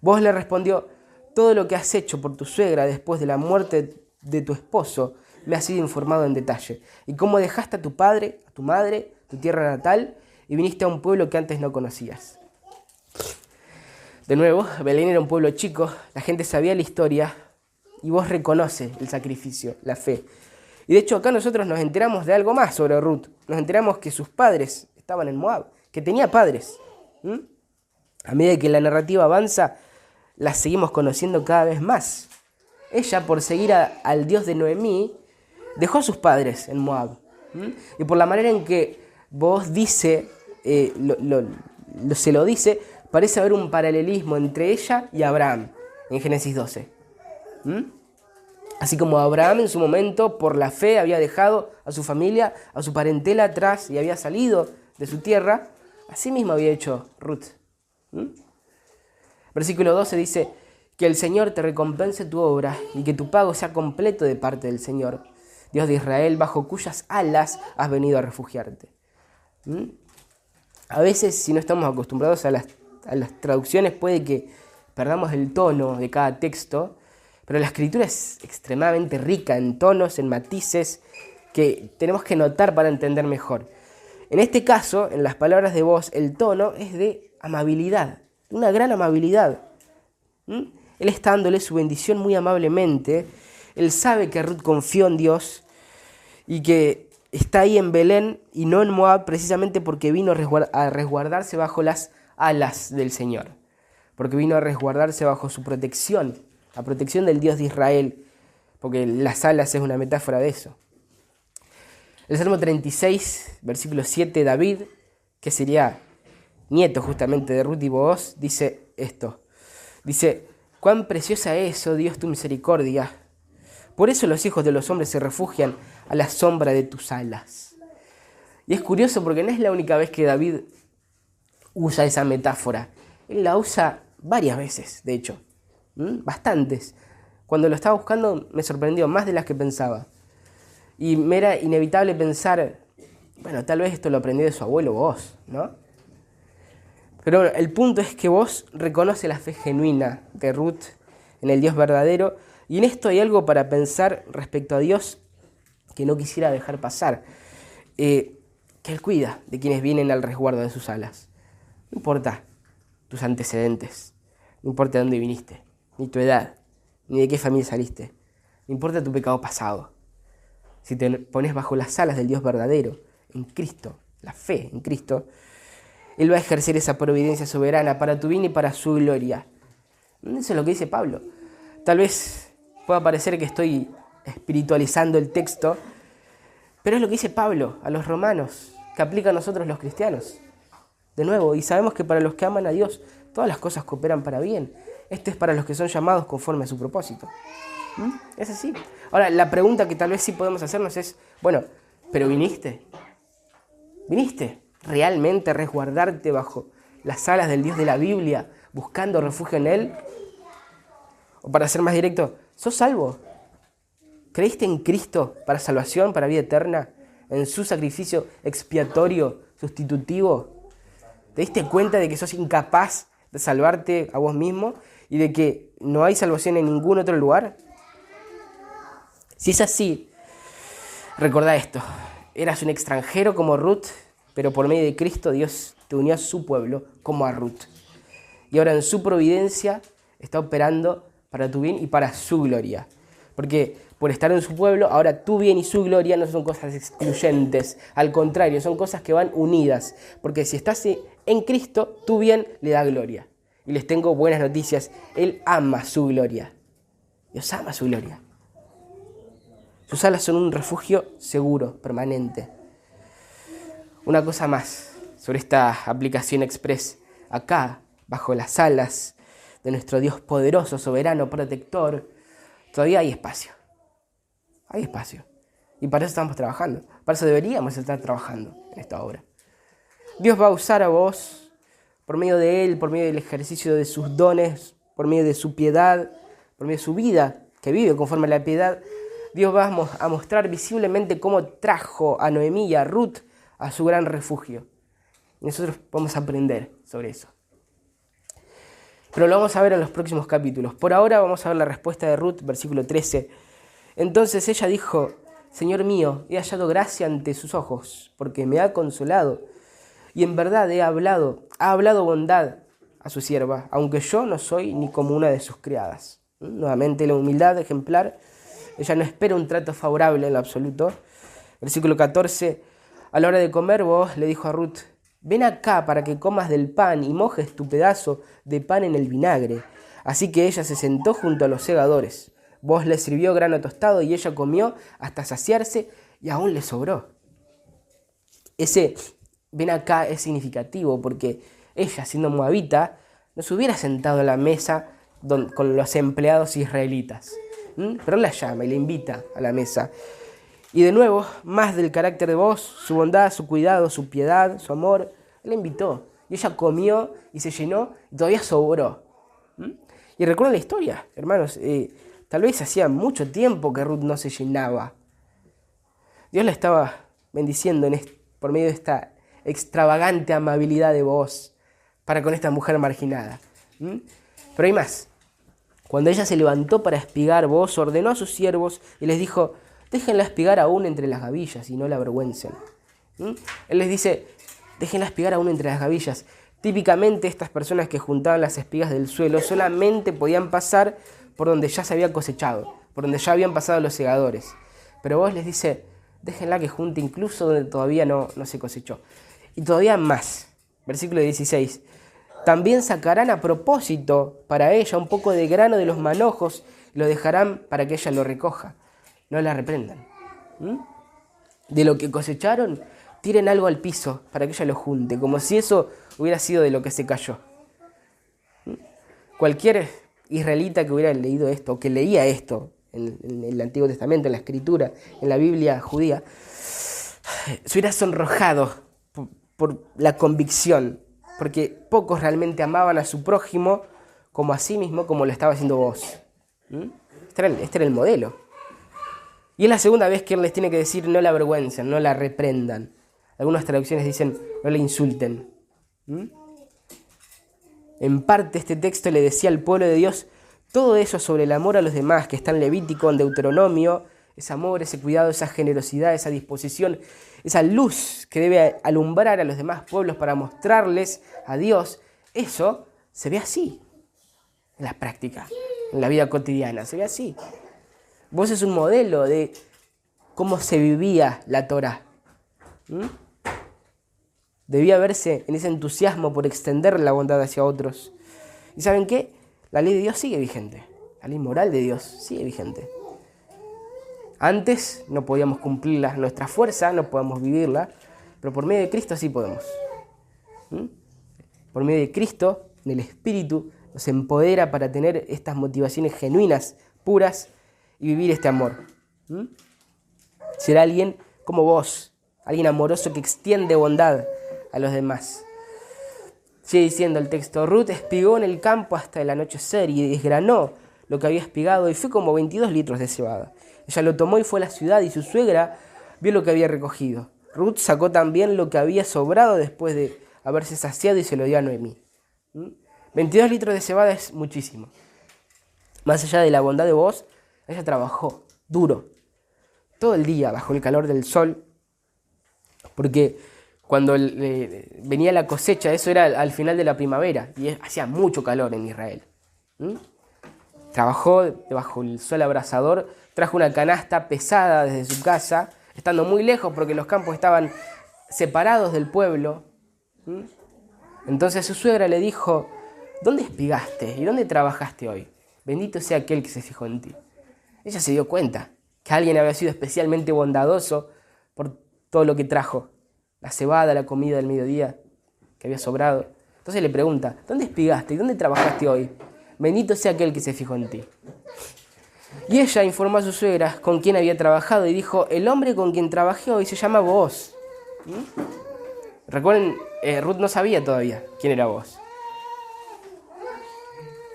Vos le respondió: todo lo que has hecho por tu suegra después de la muerte de tu esposo me ha sido informado en detalle. Y cómo dejaste a tu padre, a tu madre, tu tierra natal, y viniste a un pueblo que antes no conocías. De nuevo, Belén era un pueblo chico, la gente sabía la historia, y vos reconoces el sacrificio, la fe. Y de hecho acá nosotros nos enteramos de algo más sobre Ruth. Nos enteramos que sus padres estaban en Moab, que tenía padres. A medida que la narrativa avanza, la seguimos conociendo cada vez más. Ella, por seguir al Dios de Noemí, dejó a sus padres en Moab. Y por la manera en que vos dice, se lo dice, parece haber un paralelismo entre ella y Abraham en Génesis 12. Así como Abraham en su momento, por la fe, había dejado a su familia, a su parentela atrás y había salido de su tierra, así mismo había hecho Ruth. Versículo 12 dice: que el Señor te recompense tu obra y que tu pago sea completo de parte del Señor, Dios de Israel, bajo cuyas alas has venido a refugiarte. A veces, si no estamos acostumbrados a las traducciones, puede que perdamos el tono de cada texto, pero la escritura es extremadamente rica en tonos, en matices, que tenemos que notar para entender mejor. En este caso, en las palabras de voz, el tono es de amabilidad, una gran amabilidad. Él está dándole su bendición muy amablemente. Él sabe que Ruth confió en Dios y que está ahí en Belén y no en Moab, precisamente porque vino a resguardarse bajo las alas del Señor, porque vino a resguardarse bajo su protección, la protección del Dios de Israel, porque las alas es una metáfora de eso. El Salmo 36, versículo 7, David, que sería nieto justamente de Ruth y Booz, dice esto. Dice: cuán preciosa es, oh Dios, tu misericordia. Por eso los hijos de los hombres se refugian a la sombra de tus alas. Y es curioso porque no es la única vez que David usa esa metáfora. Él la usa varias veces, de hecho. Bastantes. Cuando lo estaba buscando me sorprendió, más de las que pensaba. Y me era inevitable pensar, bueno, tal vez esto lo aprendió de su abuelo Booz, ¿no? Pero bueno, el punto es que Booz reconoce la fe genuina de Ruth en el Dios verdadero, y en esto hay algo para pensar respecto a Dios que no quisiera dejar pasar. Que Él cuida de quienes vienen al resguardo de sus alas. No importa tus antecedentes, no importa de dónde viniste, ni tu edad, ni de qué familia saliste, no importa tu pecado pasado. Si te pones bajo las alas del Dios verdadero, en Cristo, la fe en Cristo, Él va a ejercer esa providencia soberana para tu bien y para su gloria. Eso es lo que dice Pablo. Tal vez pueda parecer que estoy espiritualizando el texto, pero es lo que dice Pablo a los romanos, que aplica a nosotros los cristianos. De nuevo, y sabemos que para los que aman a Dios, todas las cosas cooperan para bien. Esto es para los que son llamados conforme a su propósito. Es así. Ahora, la pregunta que tal vez sí podemos hacernos es, bueno, ¿pero viniste? ¿Viniste realmente a resguardarte bajo las alas del Dios de la Biblia, buscando refugio en Él? O para ser más directo, ¿sos salvo? ¿Creíste en Cristo para salvación, para vida eterna? ¿En su sacrificio expiatorio, sustitutivo? ¿Te diste cuenta de que sos incapaz de salvarte a vos mismo y de que no hay salvación en ningún otro lugar? Si es así, recordá esto. eras un extranjero como Ruth, pero por medio de Cristo Dios te unió a su pueblo como a Ruth. Y ahora en su providencia está operando para tu bien y para su gloria. Porque por estar en su pueblo, ahora tu bien y su gloria no son cosas excluyentes. Al contrario, son cosas que van unidas. Porque si estás en Cristo, tu bien le da gloria. Y les tengo buenas noticias. Él ama su gloria. Dios ama su gloria. Sus alas son un refugio seguro, permanente. Una cosa más sobre esta aplicación express. Acá, bajo las alas de nuestro Dios poderoso, soberano, protector, todavía hay espacio. Hay espacio. Y para eso estamos trabajando. Para eso deberíamos estar trabajando en esta obra. Dios va a usar a vos por medio de Él, por medio del ejercicio de sus dones, por medio de su piedad, por medio de su vida, que vive conforme a la piedad. Dios va a mostrar visiblemente cómo trajo a Noemí y a Ruth a su gran refugio. Y nosotros podemos aprender sobre eso. Pero lo vamos a ver en los próximos capítulos. Por ahora vamos a ver la respuesta de Ruth, versículo 13. Entonces ella dijo: Señor mío, he hallado gracia ante sus ojos, porque me ha consolado. Y en verdad ha hablado bondad a su sierva, aunque yo no soy ni como una de sus criadas. Nuevamente la humildad ejemplar. Ella no espera un trato favorable en lo absoluto. Versículo 14. A la hora de comer, Booz le dijo a Ruth: ven acá para que comas del pan y mojes tu pedazo de pan en el vinagre. Así que ella se sentó junto a los segadores. Booz le sirvió grano tostado y ella comió hasta saciarse y aún le sobró. Ese ven acá es significativo porque ella, siendo moabita, no se hubiera sentado a la mesa con los empleados israelitas. Pero él la llama y la invita a la mesa. Y de nuevo, más del carácter de Booz, su bondad, su cuidado, su piedad, su amor, él la invitó. Y ella comió y se llenó y todavía sobró. Y recuerden la historia, hermanos. Tal vez hacía mucho tiempo que Ruth no se llenaba. Dios la estaba bendiciendo por medio de esta extravagante amabilidad de Booz para con esta mujer marginada. Pero hay más. Cuando ella se levantó para espigar, Booz ordenó a sus siervos y les dijo: déjenla espigar aún entre las gavillas y no la avergüencen. Él les dice: déjenla espigar aún entre las gavillas. Típicamente estas personas que juntaban las espigas del suelo solamente podían pasar por donde ya se había cosechado, por donde ya habían pasado los segadores. Pero Booz les dice: déjenla que junte incluso donde todavía no se cosechó. Y todavía más. Versículo 16. También sacarán a propósito para ella un poco de grano de los manojos y lo dejarán para que ella lo recoja. No la reprendan. De lo que cosecharon, tiren algo al piso para que ella lo junte, como si eso hubiera sido de lo que se cayó. Cualquier israelita que hubiera leído esto, o que leía esto en el Antiguo Testamento, en la Escritura, en la Biblia judía, se hubiera sonrojado por la convicción, porque pocos realmente amaban a su prójimo como a sí mismo, como lo estaba haciendo Booz. Este era el modelo. Y es la segunda vez que él les tiene que decir: no la avergüencen, no la reprendan. Algunas traducciones dicen: no la insulten. En parte este texto le decía al pueblo de Dios todo eso sobre el amor a los demás, que está en Levítico, en Deuteronomio, ese amor, ese cuidado, esa generosidad, esa disposición, esa luz que debe alumbrar a los demás pueblos para mostrarles a Dios. Eso se ve así en la práctica, en la vida cotidiana, se ve así. Vos es un modelo de cómo se vivía la Torá. Debía verse en ese entusiasmo por extender la bondad hacia otros. ¿Y saben qué? La ley de Dios sigue vigente. La ley moral de Dios sigue vigente. Antes no podíamos cumplirla, nuestra fuerza no podemos vivirla, pero por medio de Cristo sí podemos. Por medio de Cristo, en el Espíritu, nos empodera para tener estas motivaciones genuinas, puras, y vivir este amor. Ser alguien como vos, alguien amoroso que extiende bondad a los demás. Sigue diciendo el texto: Ruth espigó en el campo hasta el anochecer y desgranó lo que había espigado, y fue como 22 litros de cebada. Ella lo tomó y fue a la ciudad, y su suegra vio lo que había recogido. Ruth sacó también lo que había sobrado después de haberse saciado y se lo dio a Noemí. 22 litros de cebada es muchísimo. Más allá de la bondad de Booz, ella trabajó duro, todo el día bajo el calor del sol, porque cuando venía la cosecha, eso era al final de la primavera, y hacía mucho calor en Israel. Trabajó bajo el sol abrasador, trajo una canasta pesada desde su casa, estando muy lejos porque los campos estaban separados del pueblo. Entonces su suegra le dijo: ¿dónde espigaste y dónde trabajaste hoy? Bendito sea aquel que se fijó en ti. Ella se dio cuenta que alguien había sido especialmente bondadoso por todo lo que trajo, la cebada, la comida del mediodía que había sobrado. Entonces le pregunta: ¿dónde espigaste y dónde trabajaste hoy? Bendito sea aquel que se fijó en ti. Y ella informó a su suegra con quién había trabajado y dijo: el hombre con quien trabajé hoy se llama Booz. Recuerden, Ruth no sabía todavía quién era Booz.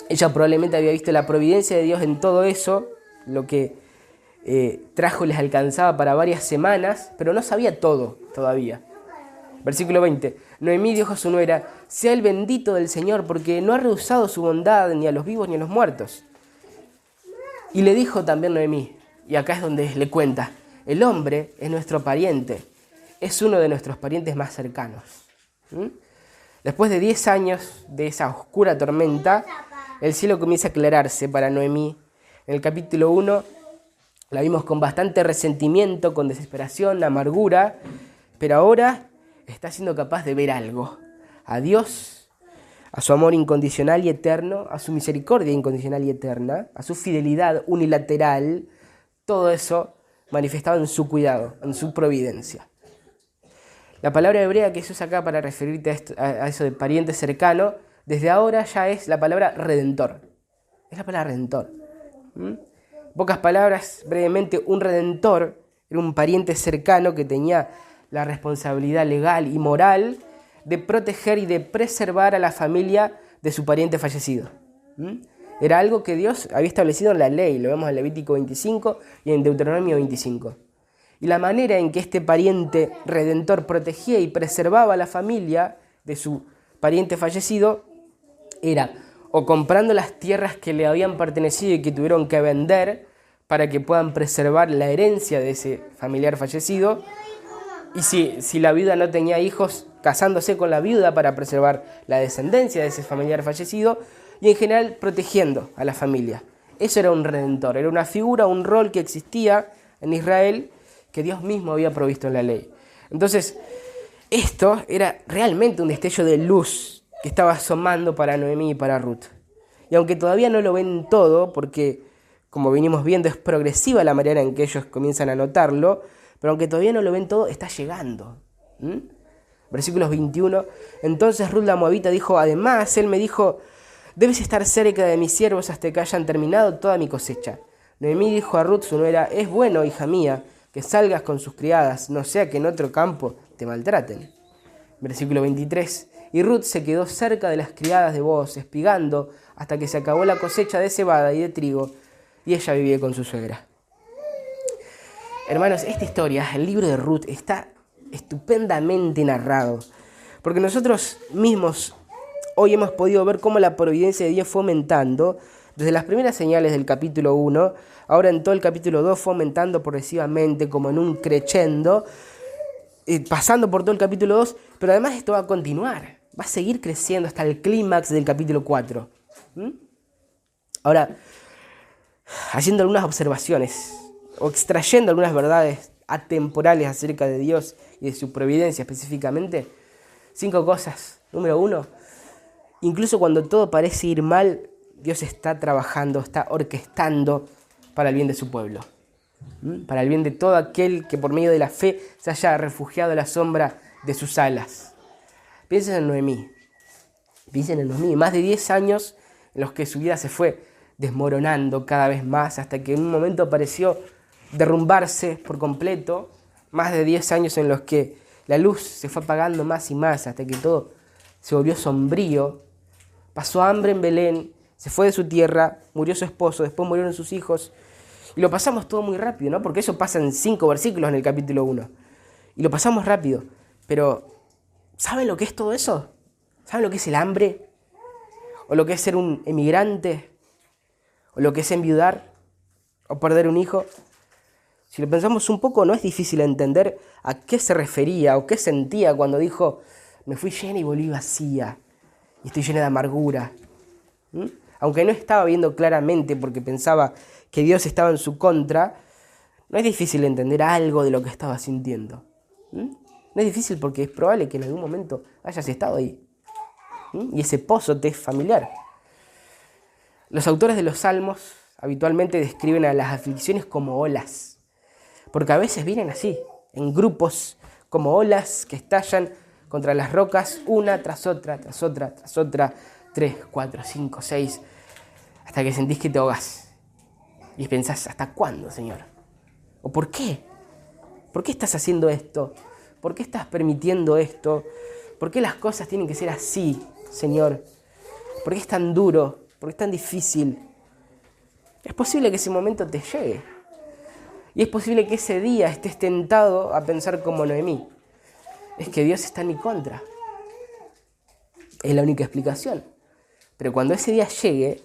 Ella probablemente había visto la providencia de Dios en todo eso, lo que trajo les alcanzaba para varias semanas, pero no sabía todo todavía. Versículo 20. Noemí dijo a su nuera: sea el bendito del Señor, porque no ha rehusado su bondad ni a los vivos ni a los muertos. Y le dijo también Noemí, y acá es donde le cuenta: el hombre es nuestro pariente, es uno de nuestros parientes más cercanos. Después de 10 años de esa oscura tormenta, el cielo comienza a aclararse para Noemí. En el capítulo 1 la vimos con bastante resentimiento, con desesperación, amargura, pero ahora está siendo capaz de ver algo: a Dios, a su amor incondicional y eterno, a su misericordia incondicional y eterna, a su fidelidad unilateral, todo eso manifestado en su cuidado, en su providencia. La palabra hebrea que se usa acá para referirte a eso de pariente cercano, desde ahora ya es la palabra redentor. Es la palabra redentor. En pocas palabras, brevemente, un redentor era un pariente cercano que tenía la responsabilidad legal y moral de proteger y de preservar a la familia de su pariente fallecido. Era algo que Dios había establecido en la ley, lo vemos en Levítico 25 y en Deuteronomio 25. Y la manera en que este pariente redentor protegía y preservaba a la familia de su pariente fallecido era o comprando las tierras que le habían pertenecido y que tuvieron que vender para que puedan preservar la herencia de ese familiar fallecido, y si la viuda no tenía hijos, casándose con la viuda para preservar la descendencia de ese familiar fallecido, y en general protegiendo a la familia. Eso era un redentor, era una figura, un rol que existía en Israel que Dios mismo había provisto en la ley. Entonces, esto era realmente un destello de luz que estaba asomando para Noemí y para Ruth. Y aunque todavía no lo ven todo, porque como venimos viendo es progresiva la manera en que ellos comienzan a notarlo, pero aunque todavía no lo ven todo, está llegando. Versículos 21. Entonces Ruth la moabita dijo: además, él me dijo: debes estar cerca de mis siervos hasta que hayan terminado toda mi cosecha. Noemí dijo a Ruth, su nuera: es bueno, hija mía, que salgas con sus criadas, no sea que en otro campo te maltraten. Versículo 23. Y Ruth se quedó cerca de las criadas de Booz, espigando hasta que se acabó la cosecha de cebada y de trigo, y ella vivía con su suegra. Hermanos, esta historia, el libro de Ruth, está estupendamente narrado, porque nosotros mismos hoy hemos podido ver cómo la providencia de Dios fue aumentando desde las primeras señales del capítulo 1, ahora en todo el capítulo 2 fue aumentando progresivamente como en un crescendo, pasando por todo el capítulo 2, pero además esto va a continuar, va a seguir creciendo hasta el clímax del capítulo 4. Ahora, haciendo algunas observaciones o extrayendo algunas verdades atemporales acerca de Dios y de su providencia específicamente, 5 cosas. Número 1, incluso cuando todo parece ir mal, Dios está trabajando, está orquestando para el bien de su pueblo, para el bien de todo aquel que por medio de la fe se haya refugiado a la sombra de sus alas. Piensen en Noemí, más de 10 años en los que su vida se fue desmoronando cada vez más hasta que en un momento pareció derrumbarse por completo, más de 10 años en los que la luz se fue apagando más y más hasta que todo se volvió sombrío, pasó hambre en Belén, se fue de su tierra, murió su esposo, después murieron sus hijos, y lo pasamos todo muy rápido, ¿no? Porque eso pasa en 5 versículos en el capítulo 1, y lo pasamos rápido, pero ¿saben lo que es todo eso? ¿Saben lo que es el hambre? ¿O lo que es ser un emigrante? ¿O lo que es enviudar? ¿O perder un hijo? Si lo pensamos un poco, no es difícil entender a qué se refería o qué sentía cuando dijo, me fui llena y volví vacía, y estoy llena de amargura. Aunque no estaba viendo claramente porque pensaba que Dios estaba en su contra, no es difícil entender algo de lo que estaba sintiendo. No es difícil porque es probable que en algún momento hayas estado ahí. Y ese pozo te es familiar. Los autores de los Salmos habitualmente describen a las aflicciones como olas, porque a veces vienen así, en grupos, como olas que estallan contra las rocas, una tras otra, tras otra, tras otra, 3, 4, 5, 6, hasta que sentís que te ahogás. Y pensás, ¿hasta cuándo, Señor? ¿O por qué? ¿Por qué estás haciendo esto? ¿Por qué estás permitiendo esto? ¿Por qué las cosas tienen que ser así, Señor? ¿Por qué es tan duro? ¿Por qué es tan difícil? Es posible que ese momento te llegue. Y es posible que ese día estés tentado a pensar como Noemí. Es que Dios está en mi contra. Es la única explicación. Pero cuando ese día llegue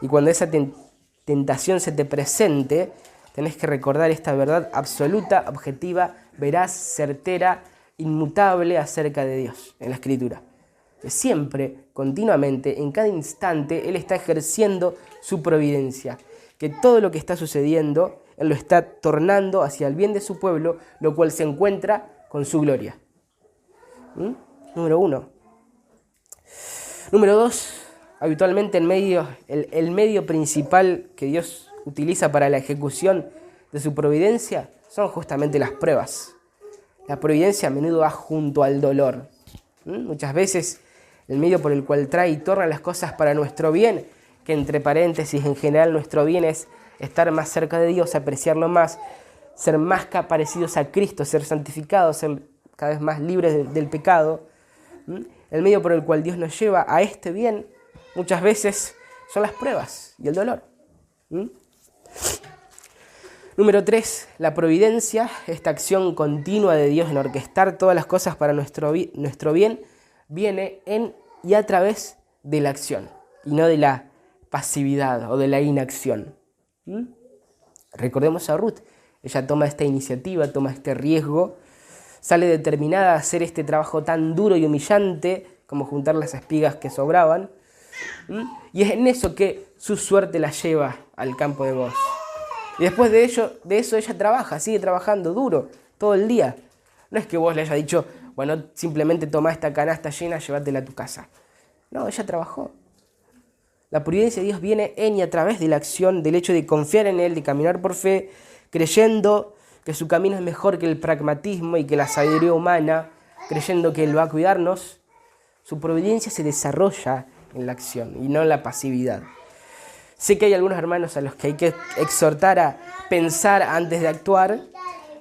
y cuando esa tentación se te presente, tenés que recordar esta verdad absoluta, objetiva, veraz, certera, inmutable acerca de Dios en la Escritura. Que siempre, continuamente, en cada instante, Él está ejerciendo su providencia. Que todo lo que está sucediendo, Él lo está tornando hacia el bien de su pueblo, lo cual se encuentra con su gloria. Número 1. Número 2. Habitualmente el medio principal que Dios utiliza para la ejecución de su providencia son justamente las pruebas. La providencia a menudo va junto al dolor. Muchas veces el medio por el cual trae y torna las cosas para nuestro bien, que entre paréntesis en general nuestro bien es estar más cerca de Dios, apreciarlo más, ser más parecidos a Cristo, ser santificados, ser cada vez más libres del pecado. El medio por el cual Dios nos lleva a este bien muchas veces son las pruebas y el dolor. Número 3, la providencia, esta acción continua de Dios en orquestar todas las cosas para nuestro bien, viene en y a través de la acción y no de la pasividad o de la inacción. Recordemos a Ruth, ella toma esta iniciativa, toma este riesgo, sale determinada a hacer este trabajo tan duro y humillante como juntar las espigas que sobraban, y es en eso que su suerte la lleva al campo de Booz. Y después de eso ella trabaja, sigue trabajando duro todo el día. No es que vos le haya dicho, bueno, simplemente toma esta canasta llena, llévatela a tu casa. No, ella trabajó. La providencia de Dios viene en y a través de la acción, del hecho de confiar en Él, de caminar por fe, creyendo que su camino es mejor que el pragmatismo y que la sabiduría humana, creyendo que Él va a cuidarnos. Su providencia se desarrolla en la acción y no en la pasividad. Sé que hay algunos hermanos a los que hay que exhortar a pensar antes de actuar,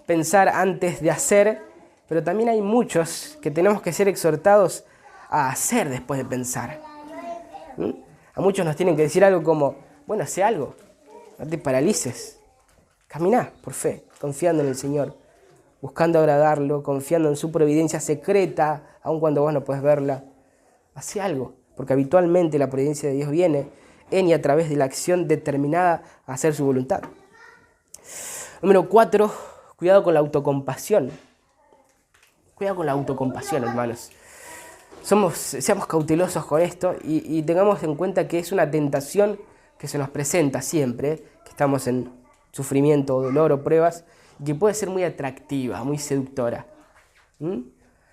pensar antes de hacer, pero también hay muchos que tenemos que ser exhortados a hacer después de pensar. A muchos nos tienen que decir algo como, bueno, haz algo, no te paralices, caminá por fe, confiando en el Señor, buscando agradarlo, confiando en su providencia secreta, aun cuando vos no puedes verla. Haz algo, porque habitualmente la providencia de Dios viene en y a través de la acción determinada a hacer su voluntad. Número 4, cuidado con la autocompasión. Cuidado con la autocompasión, hermanos. Seamos cautelosos con esto y tengamos en cuenta que es una tentación que se nos presenta siempre, que estamos en sufrimiento, dolor o pruebas, y que puede ser muy atractiva, muy seductora.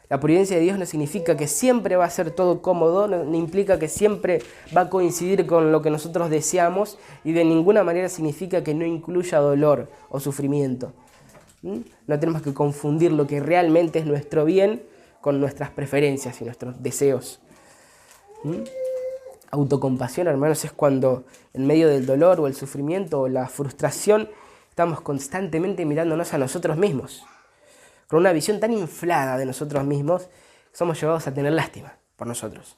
La providencia de Dios no significa que siempre va a ser todo cómodo, no implica que siempre va a coincidir con lo que nosotros deseamos y de ninguna manera significa que no incluya dolor o sufrimiento. No tenemos que confundir lo que realmente es nuestro bien con nuestras preferencias y nuestros deseos. Autocompasión, hermanos, es cuando en medio del dolor o el sufrimiento o la frustración estamos constantemente mirándonos a nosotros mismos. Con una visión tan inflada de nosotros mismos, somos llevados a tener lástima por nosotros.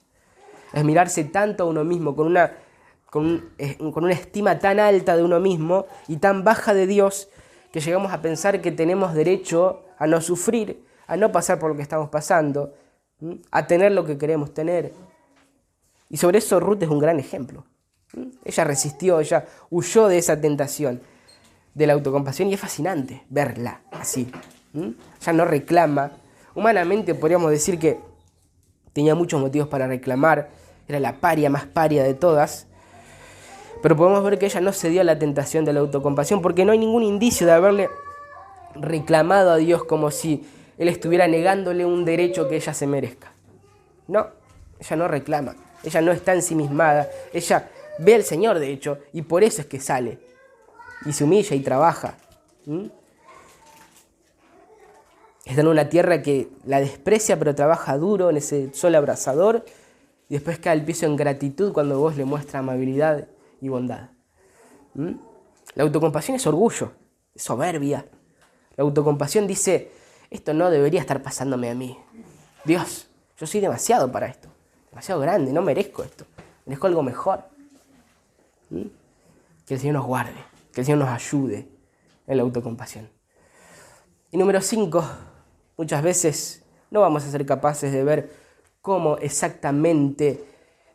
Es mirarse tanto a uno mismo, con una estima tan alta de uno mismo y tan baja de Dios, que llegamos a pensar que tenemos derecho a no sufrir, a no pasar por lo que estamos pasando, a tener lo que queremos tener. Y sobre eso Ruth es un gran ejemplo. Ella resistió, ella huyó de esa tentación. de la autocompasión y es fascinante verla así. Ya no reclama. Humanamente podríamos decir que tenía muchos motivos para reclamar, era la paria más paria de todas, pero podemos ver que ella no cedió a la tentación de la autocompasión porque no hay ningún indicio de haberle reclamado a Dios como si Él estuviera negándole un derecho que ella se merezca. No, ella no reclama, ella no está ensimismada, ella ve al Señor de hecho y por eso es que sale y se humilla y trabaja. Está en una tierra que la desprecia pero trabaja duro en ese sol abrasador y después cae al piso en gratitud cuando vos le muestras amabilidad y bondad. La autocompasión es orgullo, es soberbia. La autocompasión dice, esto no debería estar pasándome a mí. Dios, yo soy demasiado para esto, demasiado grande, no merezco esto, merezco algo mejor. Que el Señor nos guarde, que el Señor nos ayude en la autocompasión. Y número 5, muchas veces no vamos a ser capaces de ver cómo exactamente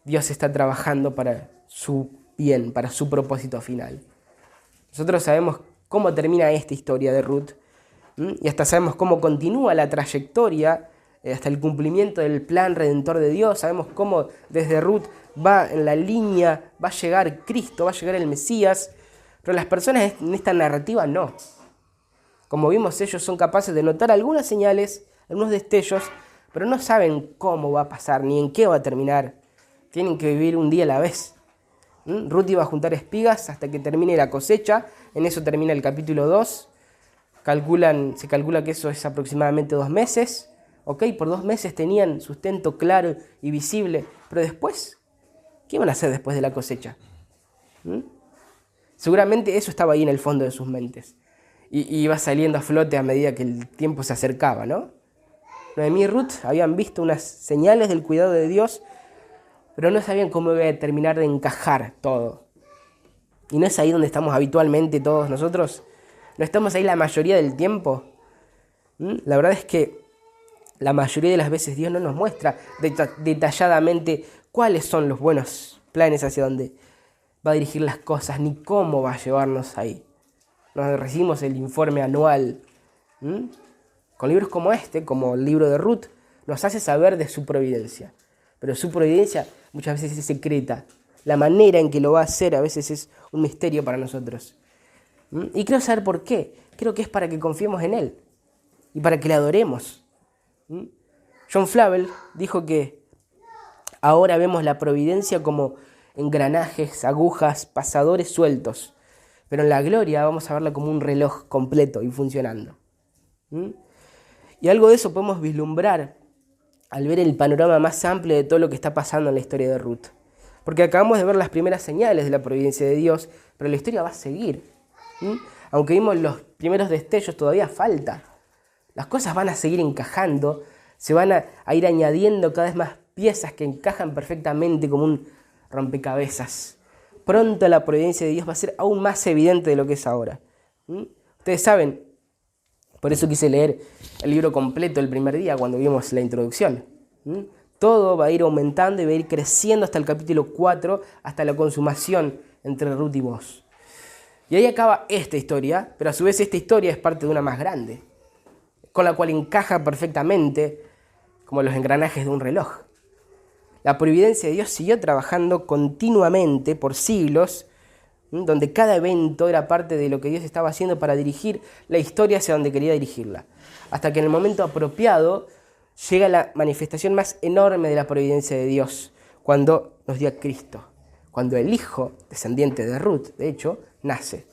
Dios está trabajando para su bien, para su propósito final. Nosotros sabemos cómo termina esta historia de Ruth, y hasta sabemos cómo continúa la trayectoria hasta el cumplimiento del plan redentor de Dios. Sabemos cómo desde Ruth va en la línea, va a llegar Cristo, va a llegar el Mesías, pero las personas en esta narrativa no. Como vimos, ellos son capaces de notar algunas señales, algunos destellos, pero no saben cómo va a pasar ni en qué va a terminar. Tienen que vivir un día a la vez. Ruth iba a juntar espigas hasta que termine la cosecha. En eso termina el capítulo 2. Se calcula que eso es aproximadamente 2 meses. Por 2 meses tenían sustento claro y visible. Pero después, ¿qué iban a hacer después de la cosecha? Seguramente eso estaba ahí en el fondo de sus mentes. Y iba saliendo a flote a medida que el tiempo se acercaba, ¿no? Noemí y Ruth habían visto unas señales del cuidado de Dios, pero no sabían cómo iba a terminar de encajar todo. Y no es ahí donde estamos habitualmente todos nosotros. No estamos ahí la mayoría del tiempo. La verdad es que la mayoría de las veces Dios no nos muestra detalladamente cuáles son los buenos planes hacia dónde va a dirigir las cosas, ni cómo va a llevarnos ahí. Nos recibimos el informe anual. Con libros como este, como el libro de Ruth, nos hace saber de su providencia. Pero su providencia muchas veces es secreta. La manera en que lo va a hacer a veces es un misterio para nosotros. Y quiero saber por qué. Creo que es para que confiemos en Él y para que le adoremos. John Flavel dijo que ahora vemos la providencia como engranajes, agujas, pasadores sueltos. Pero en la gloria vamos a verla como un reloj completo y funcionando. Y algo de eso podemos vislumbrar al ver el panorama más amplio de todo lo que está pasando en la historia de Ruth. Porque acabamos de ver las primeras señales de la providencia de Dios, pero la historia va a seguir. Aunque vimos los primeros destellos, todavía falta. Las cosas van a seguir encajando, se van a ir añadiendo cada vez más piezas que encajan perfectamente como un rompecabezas. Pronto la providencia de Dios va a ser aún más evidente de lo que es ahora. Ustedes saben, por eso quise leer el libro completo el primer día cuando vimos la introducción. Todo va a ir aumentando y va a ir creciendo hasta el capítulo 4, hasta la consumación entre Ruth y Boaz. Y ahí acaba esta historia, pero a su vez esta historia es parte de una más grande, con la cual encaja perfectamente como los engranajes de un reloj. La providencia de Dios siguió trabajando continuamente por siglos, donde cada evento era parte de lo que Dios estaba haciendo para dirigir la historia hacia donde quería dirigirla. Hasta que en el momento apropiado llega la manifestación más enorme de la providencia de Dios, cuando nos dio a Cristo, cuando el Hijo, descendiente de Ruth, de hecho, nace.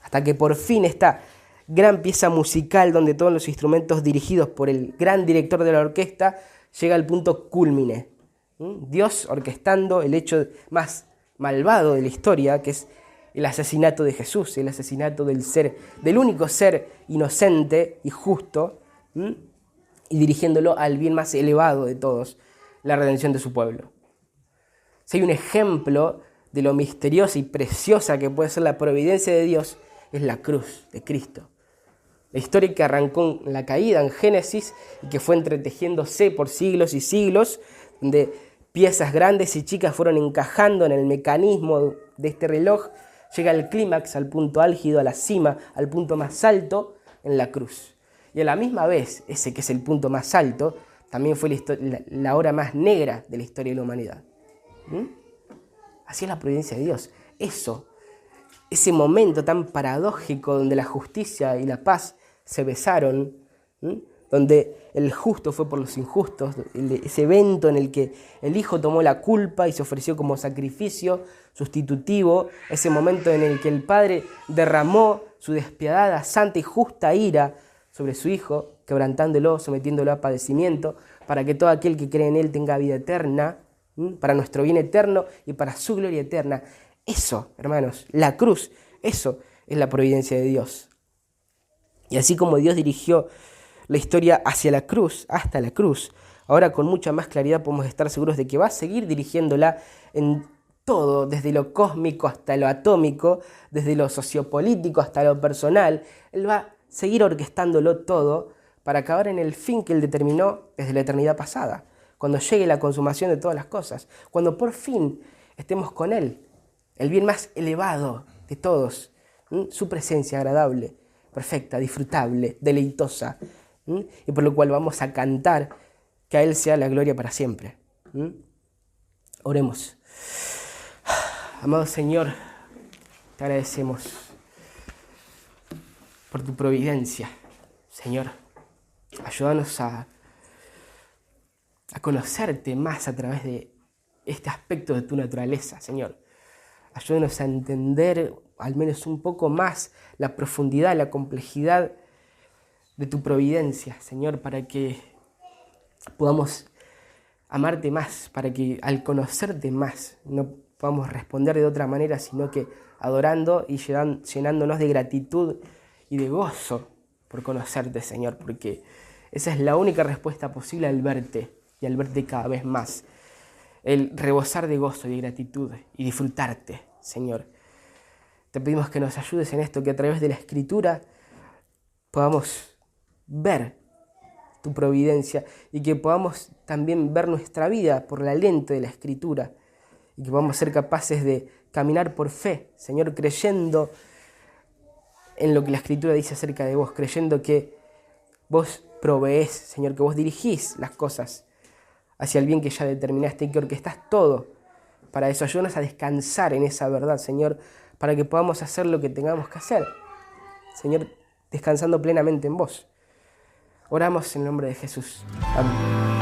Hasta que por fin esta gran pieza musical, donde todos los instrumentos dirigidos por el gran director de la orquesta, llega al punto cúlmine. Dios orquestando el hecho más malvado de la historia, que es el asesinato de Jesús, el asesinato del único ser inocente y justo, y dirigiéndolo al bien más elevado de todos, la redención de su pueblo. Si hay un ejemplo de lo misteriosa y preciosa que puede ser la providencia de Dios, es la cruz de Cristo. La historia que arrancó en la caída en Génesis y que fue entretejiéndose por siglos y siglos, donde piezas grandes y chicas fueron encajando en el mecanismo de este reloj Llega al clímax, al punto álgido, a la cima, al punto más alto en la cruz. Y a la misma vez, ese que es el punto más alto, también fue la hora más negra de la historia de la humanidad. Así es la providencia de Dios. Ese momento tan paradójico donde la justicia y la paz se besaron, donde el justo fue por los injustos, ese evento en el que el Hijo tomó la culpa y se ofreció como sacrificio sustitutivo, ese momento en el que el Padre derramó su despiadada, santa y justa ira sobre su Hijo, quebrantándolo, sometiéndolo a padecimiento, para que todo aquel que cree en Él tenga vida eterna, para nuestro bien eterno y para su gloria eterna. Eso, hermanos, la cruz, eso es la providencia de Dios. Y así como Dios dirigió la historia hacia la cruz, hasta la cruz, ahora con mucha más claridad podemos estar seguros de que va a seguir dirigiéndola en todo, desde lo cósmico hasta lo atómico, desde lo sociopolítico hasta lo personal. Él va a seguir orquestándolo todo para acabar en el fin que Él determinó desde la eternidad pasada, cuando llegue la consumación de todas las cosas, cuando por fin estemos con Él, el bien más elevado de todos, su presencia agradable, perfecta, disfrutable, deleitosa, y por lo cual vamos a cantar que a Él sea la gloria para siempre. Oremos. Amado Señor, te agradecemos por tu providencia. Señor, ayúdanos a conocerte más a través de este aspecto de tu naturaleza, Señor. Ayúdanos a entender al menos un poco más la profundidad, la complejidad de tu providencia, Señor, para que podamos amarte más, para que al conocerte más no podamos responder de otra manera, sino que adorando y llenándonos de gratitud y de gozo por conocerte, Señor, porque esa es la única respuesta posible al verte y al verte cada vez más. El rebosar de gozo y de gratitud y disfrutarte, Señor. Te pedimos que nos ayudes en esto, que a través de la Escritura podamos ver tu providencia y que podamos también ver nuestra vida por la lente de la Escritura y que podamos ser capaces de caminar por fe, Señor, creyendo en lo que la Escritura dice acerca de vos, creyendo que vos proveés, Señor, que vos dirigís las cosas hacia el bien que ya determinaste y que orquestás todo para eso. Ayúdanos a descansar en esa verdad, Señor, para que podamos hacer lo que tengamos que hacer, Señor, descansando plenamente en vos. Oramos en el nombre de Jesús. Amén.